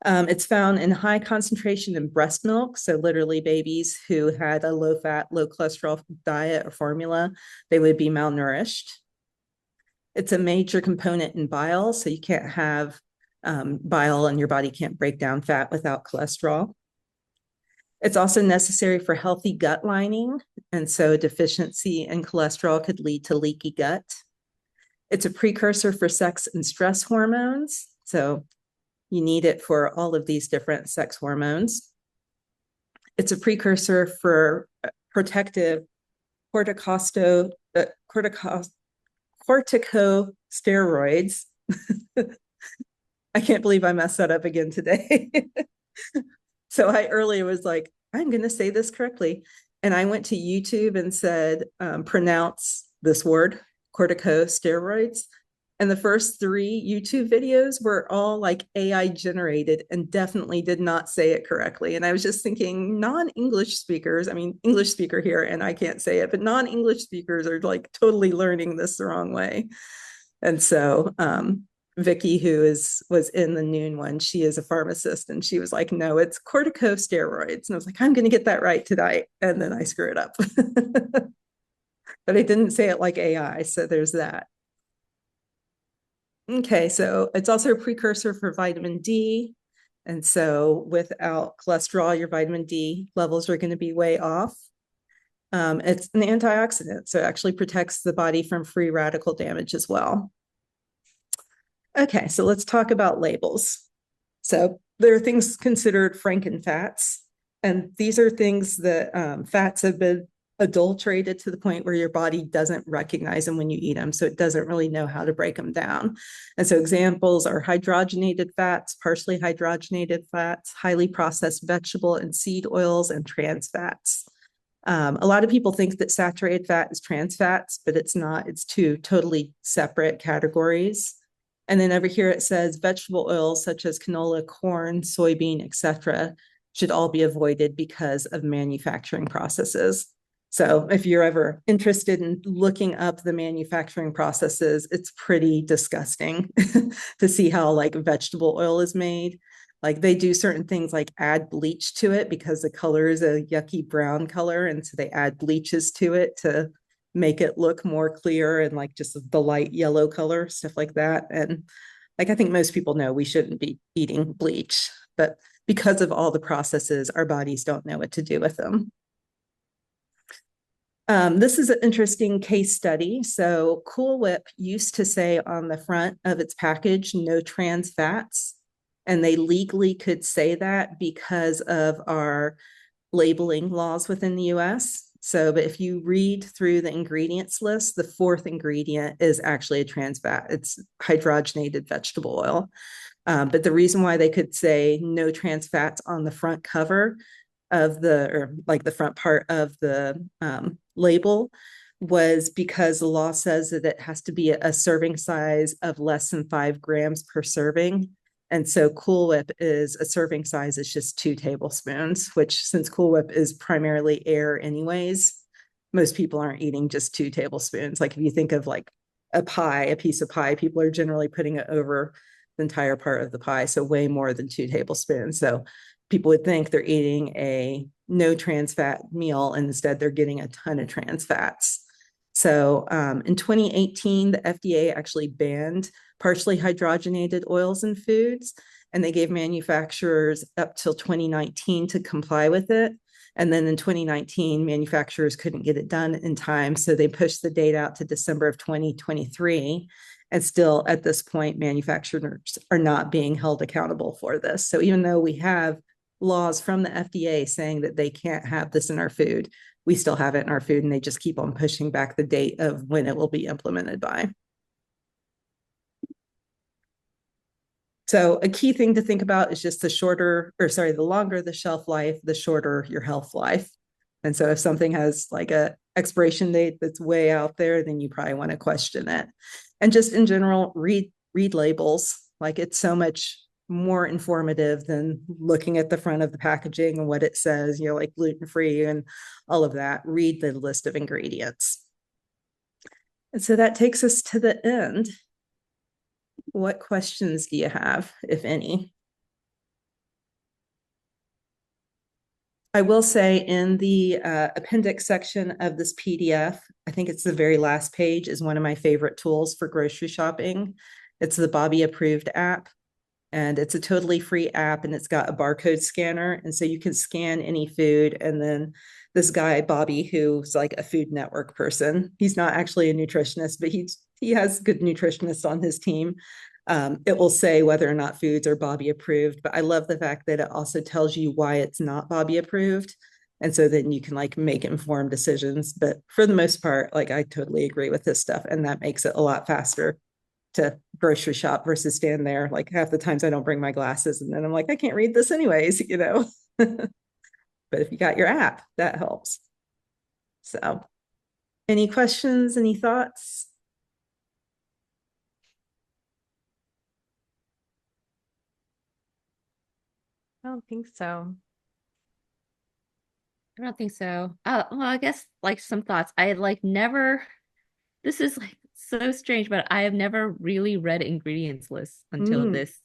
It's found in high concentration in breast milk. So literally babies who had a low fat, low cholesterol diet or formula, they would be malnourished. It's a major component in bile. So you can't have bile and your body can't break down fat without cholesterol. It's also necessary for healthy gut lining. And so deficiency in cholesterol could lead to leaky gut. It's a precursor for sex and stress hormones. So you need it for all of these different sex hormones. It's a precursor for protective corticosteroids. I can't believe I messed that up again today. So I earlier was like, I'm going to say this correctly. And I went to YouTube and said, pronounce this word, corticosteroids. And the first 3 YouTube videos were all like AI generated and definitely did not say it correctly. And I was just thinking non-English speakers, I mean, English speaker here, and I can't say it, but non-English speakers are like totally learning this the wrong way. And so Vicky, who was in the noon one, she is a pharmacist, and she was like, no, it's corticosteroids. And I was like, I'm going to get that right tonight. And then I screw it up. But I didn't say it like AI. So there's that. Okay, so it's also a precursor for vitamin D. And so without cholesterol, your vitamin D levels are going to be way off. It's an antioxidant, so it actually protects the body from free radical damage as well. Okay, so let's talk about labels. So there are things considered frankenfats, and these are things that fats have been adulterated to the point where your body doesn't recognize them when you eat them. So it doesn't really know how to break them down. And so examples are hydrogenated fats, partially hydrogenated fats, highly processed vegetable and seed oils, and trans fats. A lot of people think that saturated fat is trans fats, but it's not. It's 2 totally separate categories. And then over here it says vegetable oils such as canola, corn, soybean, etc., should all be avoided because of manufacturing processes. So if you're ever interested in looking up the manufacturing processes, it's pretty disgusting to see how like vegetable oil is made. Like they do certain things like add bleach to it because the color is a yucky brown color. And so they add bleaches to it to make it look more clear and like just the light yellow color, stuff like that. And Like, I think most people know we shouldn't be eating bleach, but because of all the processes, our bodies don't know what to do with them. This is an interesting case study. So Cool Whip used to say on the front of its package, no trans fats. And they legally could say that because of our labeling laws within the US. So, but if you read through the ingredients list, the fourth ingredient is actually a trans fat. It's hydrogenated vegetable oil. But the reason why they could say no trans fats on the front cover of or like the front part of the label was because the law says that it has to be a serving size of less than 5 grams per serving. And so Cool Whip is a serving size is just 2 tablespoons, which since Cool Whip is primarily air anyways, most people aren't eating just 2 tablespoons. Like if you think of like a pie, a piece of pie, people are generally putting it over the entire part of the pie. So way more than 2 tablespoons. So people would think they're eating a no trans fat meal, and instead they're getting a ton of trans fats. So in 2018, the FDA actually banned partially hydrogenated oils in foods, and they gave manufacturers up till 2019 to comply with it. And then in 2019, manufacturers couldn't get it done in time, so they pushed the date out to December of 2023. And still at this point, manufacturers are not being held accountable for this. So even though we have laws from the FDA saying that they can't have this in our food, we still have it in our food, and they just keep on pushing back the date of when it will be implemented by. So a key thing to think about is just the longer the shelf life, the shorter your health life. And so if something has like a expiration date that's way out there, then you probably want to question it. And just in general, read labels. Like it's so much more informative than looking at the front of the packaging and what it says, like gluten-free and all of that. Read the list of ingredients. And so that takes us to the end. What questions do you have, if any? I will say in the appendix section of this PDF, I think it's the very last page, is one of my favorite tools for grocery shopping. It's the Bobby Approved app. And it's a totally free app, and it's got a barcode scanner. And so you can scan any food. And then this guy, Bobby, who's like a Food Network person, he's not actually a nutritionist, but he has good nutritionists on his team. It will say whether or not foods are Bobby approved. But I love the fact that it also tells you why it's not Bobby approved. And so then you can like make informed decisions. But for the most part, like I totally agree with this stuff. And that makes it a lot faster to grocery shop versus stand there. Like half the times I don't bring my glasses, and then I'm like, I can't read this anyways, But if you got your app, that helps. So any questions, any thoughts? I don't think so. I don't think so. Well, I guess like some thoughts. I had like never, this is like so strange, but I have never really read ingredients lists until this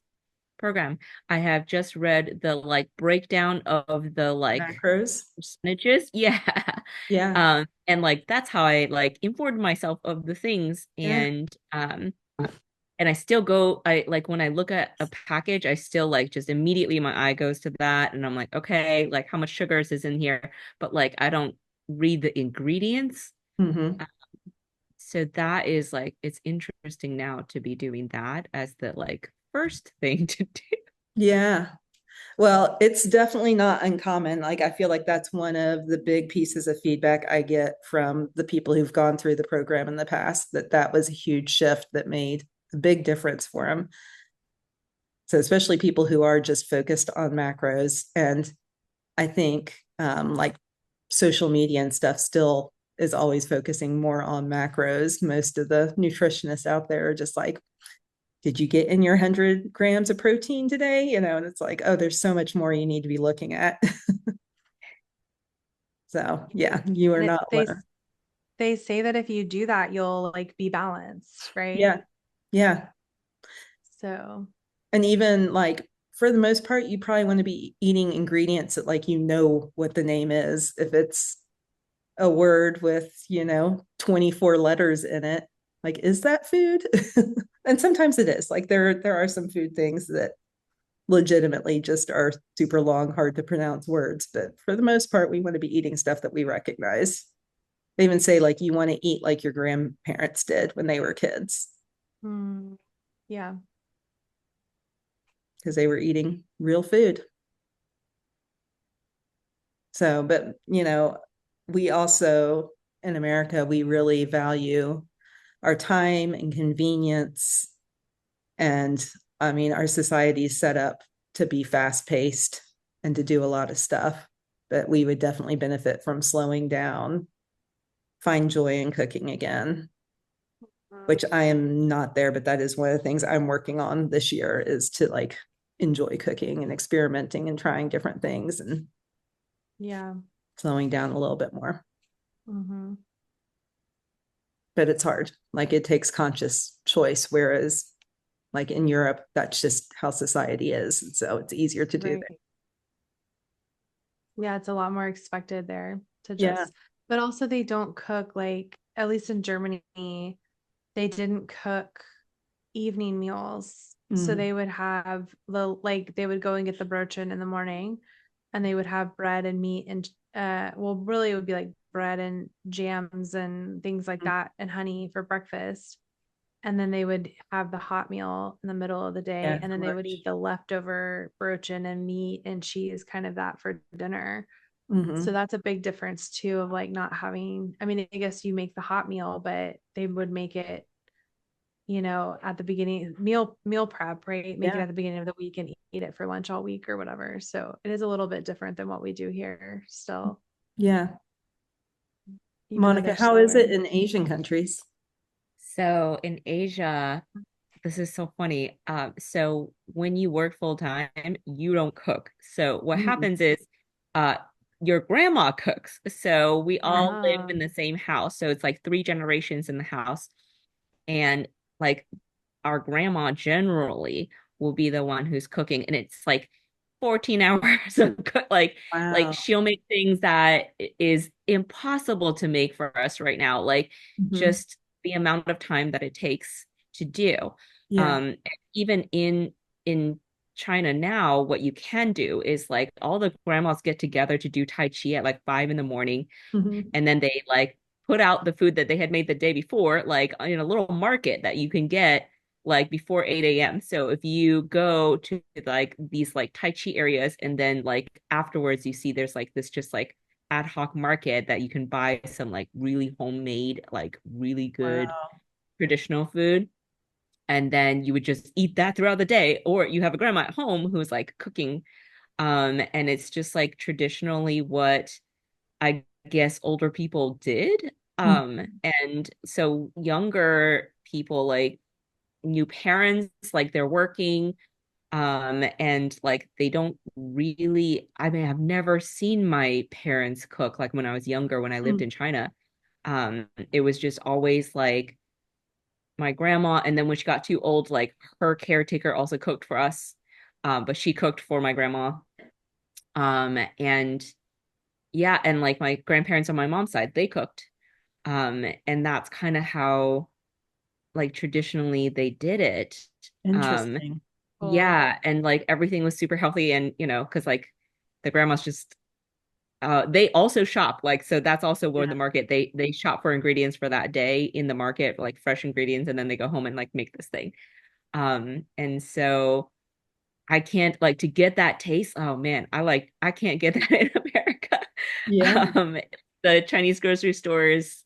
program. I have just read the like breakdown of the like Macros. percentages. Yeah. Yeah. And like that's how I like informed myself of the things. Yeah. And I still go, I like when I look at a package, I still like just immediately my eye goes to that. And I'm like, okay, like how much sugars is in here? But like I don't read the ingredients. Mm-hmm. So that is like, it's interesting now to be doing that as the like first thing to do. Yeah. Well, it's definitely not uncommon. Like, I feel like that's one of the big pieces of feedback I get from the people who've gone through the program in the past, that was a huge shift that made a big difference for them. So especially people who are just focused on macros. And I think like social media and stuff still is always focusing more on macros. Most of the nutritionists out there are just like, did you get in your 100 grams of protein today? And it's like, oh, there's so much more you need to be looking at. So yeah, you are not. They say that if you do that, you'll like be balanced, right? Yeah. Yeah. So. And even like for the most part, you probably want to be eating ingredients that like, what the name is. If it's a word with, 24 letters in it, like, is that food? And sometimes it is. Like there are some food things that legitimately just are super long, hard to pronounce words. But for the most part, we want to be eating stuff that we recognize. They even say like you want to eat like your grandparents did when they were kids Mm, yeah. because they were eating real food. So, but we also in America, we really value our time and convenience. And I mean, our society is set up to be fast paced and to do a lot of stuff. But we would definitely benefit from slowing down, find joy in cooking again, which I am not there, but that is one of the things I'm working on this year is to like enjoy cooking and experimenting and trying different things and Yeah. slowing down a little bit more. Mm-hmm. But it's hard. Like it takes conscious choice, whereas like in Europe, that's just how society is. And so it's easier to do Right. that. Yeah, it's a lot more expected there to Yeah. but also they don't cook like, at least in Germany, they didn't cook evening meals. So Mm. they would have they would go and get the brötchen in the morning and they would have bread and meat and well, really it would be like bread and jams and things like that and honey for breakfast. And then they would have the hot meal in the middle of the day Yeah, and for then they would lunch. eat the leftover brötchen and meat and cheese, kind of that for dinner. So Mhm. that's a big difference too of like not having, I mean, I guess you make the hot meal, but they would make it, at the beginning, meal prep, right? Make it Yeah. at the beginning of the week and eat it for lunch all week or whatever. So it is a little bit different than what we do here still, Yeah. even though Monica, they're how is it slower. in Asian countries? So in Asia, this is so funny. So when you work full time, you don't cook. So what Mm. happens is, uh, your grandma cooks. So we all live Ah, in the same house. So it's like three generations in the house, and like our grandma generally will be the one who's cooking, and it's like 14 hours of like Wow. she'll make things that is impossible to make for us right now, like Mhm. just the amount of time that it takes to do. Yeah. Even in China now, what you can do is like all the grandmas get together to do Tai Chi at like 5 in the morning, Mhm. and then they like put out the food that they had made the day before, like in a little market that you can get like before 8 a.m. So if you go to like these like Tai Chi areas and then like afterwards you see there's like this just like ad hoc market that you can buy some like really homemade, like really good Wow. traditional food. And then you would just eat that throughout the day, or you have a grandma at home who's like cooking. And it's just like traditionally what I guess older people did. Mm. And so younger people, like new parents, like they're working, and like they don't really, I mean, I've never seen my parents cook like when I was younger, when I lived Mm. in China. It was just always like my grandma, and then when she got too old, like her caretaker also cooked for us. But she cooked for my grandma. And yeah, and like my grandparents on my mom's side, they cooked. And that's kind of how like traditionally they did it. Um, Interesting. cool. yeah, and like everything was super healthy, and because like the grandma's just they also shop, like, so that's also where Yeah. the market, they shop for ingredients for that day in the market, like fresh ingredients, and then they go home and like make this thing. And so I can't like to get that taste. Oh man, I can't get that in America. Yeah. Um, the Chinese grocery stores,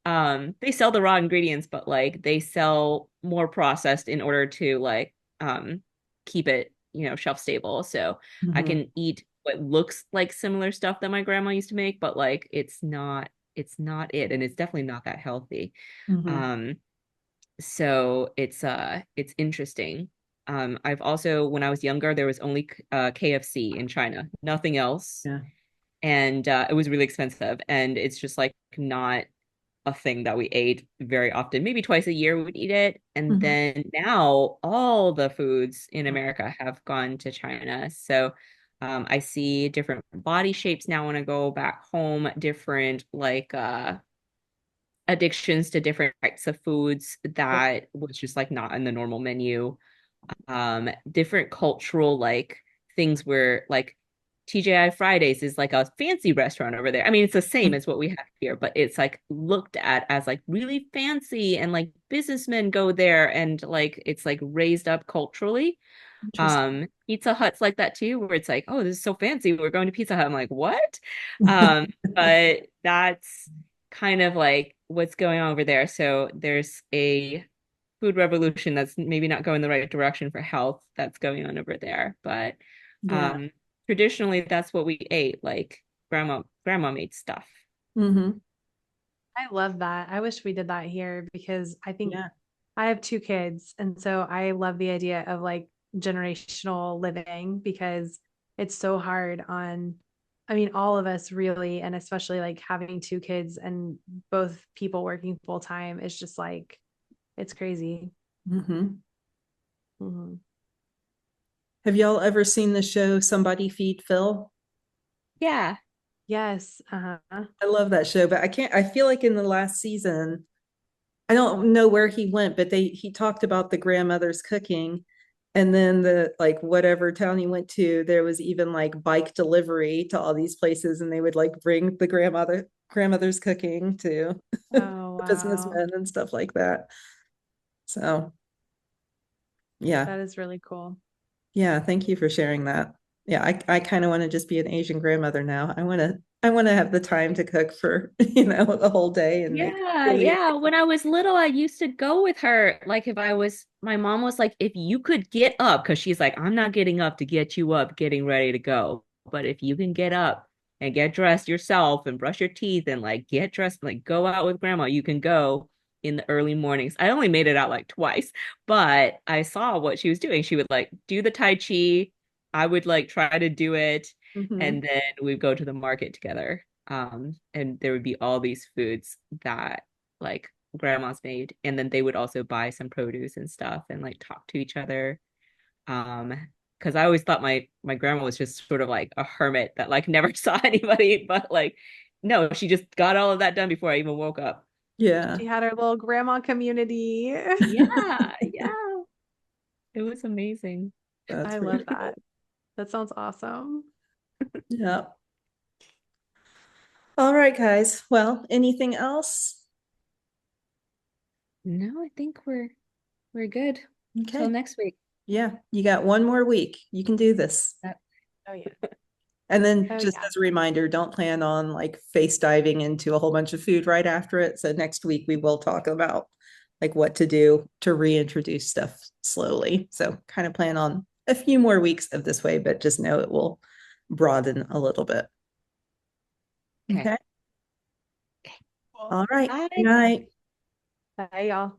they sell the raw ingredients, but like they sell more processed in order to like keep it, shelf stable. So I Mhm. can eat what looks like similar stuff that my grandma used to make, but like it's not it, and it's definitely not that healthy. Mhm. Um, so it's interesting. I've also, when I was younger, there was only KFC in China, nothing else. Yeah. And it was really expensive, and it's just like not a thing that we ate very often. Maybe twice a year we would eat it. And Mhm. then now all the foods in America have gone to China. So I see different body shapes now when I go back home, different like addictions to different types of foods that was just like not in the normal menu. Different cultural like things where like TGI Fridays is like a fancy restaurant over there. I mean, it's the same as what we have here, but it's like looked at as like really fancy and like businessmen go there and like it's like raised up culturally. Interesting. Pizza Hut's like that too, where it's like, oh, this is so fancy. We're going to Pizza Hut. I'm like, what? But that's kind of like what's going on over there. So there's a food revolution that's maybe not going the right direction for health that's going on over there. But Yeah. um traditionally that's what we ate, like grandma made stuff. Hmm. I love that. I wish we did that here because I think Yeah. I have two kids. And so I love the idea of like generational living because it's so hard on, I mean, all of us really, and especially like having two kids and both people working full time is just like, it's crazy. Hmm. Mhm. Have y'all ever seen the show Somebody Feed Phil? Yeah. Yes. Uh-huh. I love that show, but I feel like in the last season, I don't know where he went, but he talked about the grandmother's cooking. And then the like whatever town he went to, there was even like bike delivery to all these places, and they would like bring the grandmother's cooking to Oh, the wow. businessmen and stuff like that. So yeah. That is really cool. Yeah, thank you for sharing that. Yeah, I kind of want to just be an Asian grandmother now. I want to have the time to cook for, a whole day and make Yeah, really. yeah. When I was little, I used to go with her. Like if I was, my mom was like, if you could get up, because she's like, I'm not getting up to get you up, getting ready to go. But if you can get up and get dressed yourself and brush your teeth and like get dressed, like go out with grandma, you can go in the early mornings. I only made it out like twice, but I saw what she was doing. She would like do the Tai Chi. I would like try to do it, Mhm. and then we'd go to the market together. And there would be all these foods that like grandma's made, and then they would also buy some produce and stuff and like talk to each other. Um, because I always thought my grandma was just sort of like a hermit that like never saw anybody, but like no, she just got all of that done before I even woke up. Yeah, She had her little grandma community. Yeah, yeah, it was amazing. that's I really love cool. that. That sounds awesome. Yeah. All right, guys. Well, anything else? No, I think we're good till Okay. next week. Yeah, you got one more week. You can do this. Oh yeah. And then Oh just yeah. as a reminder, don't plan on like face diving into a whole bunch of food right after it. So next week we will talk about like what to do to reintroduce stuff slowly. So kind of plan on a few more weeks of this way, but just know it will broaden a little bit. Okay. Okay. Cool. All right. Good Bye. night. Bye, y'all.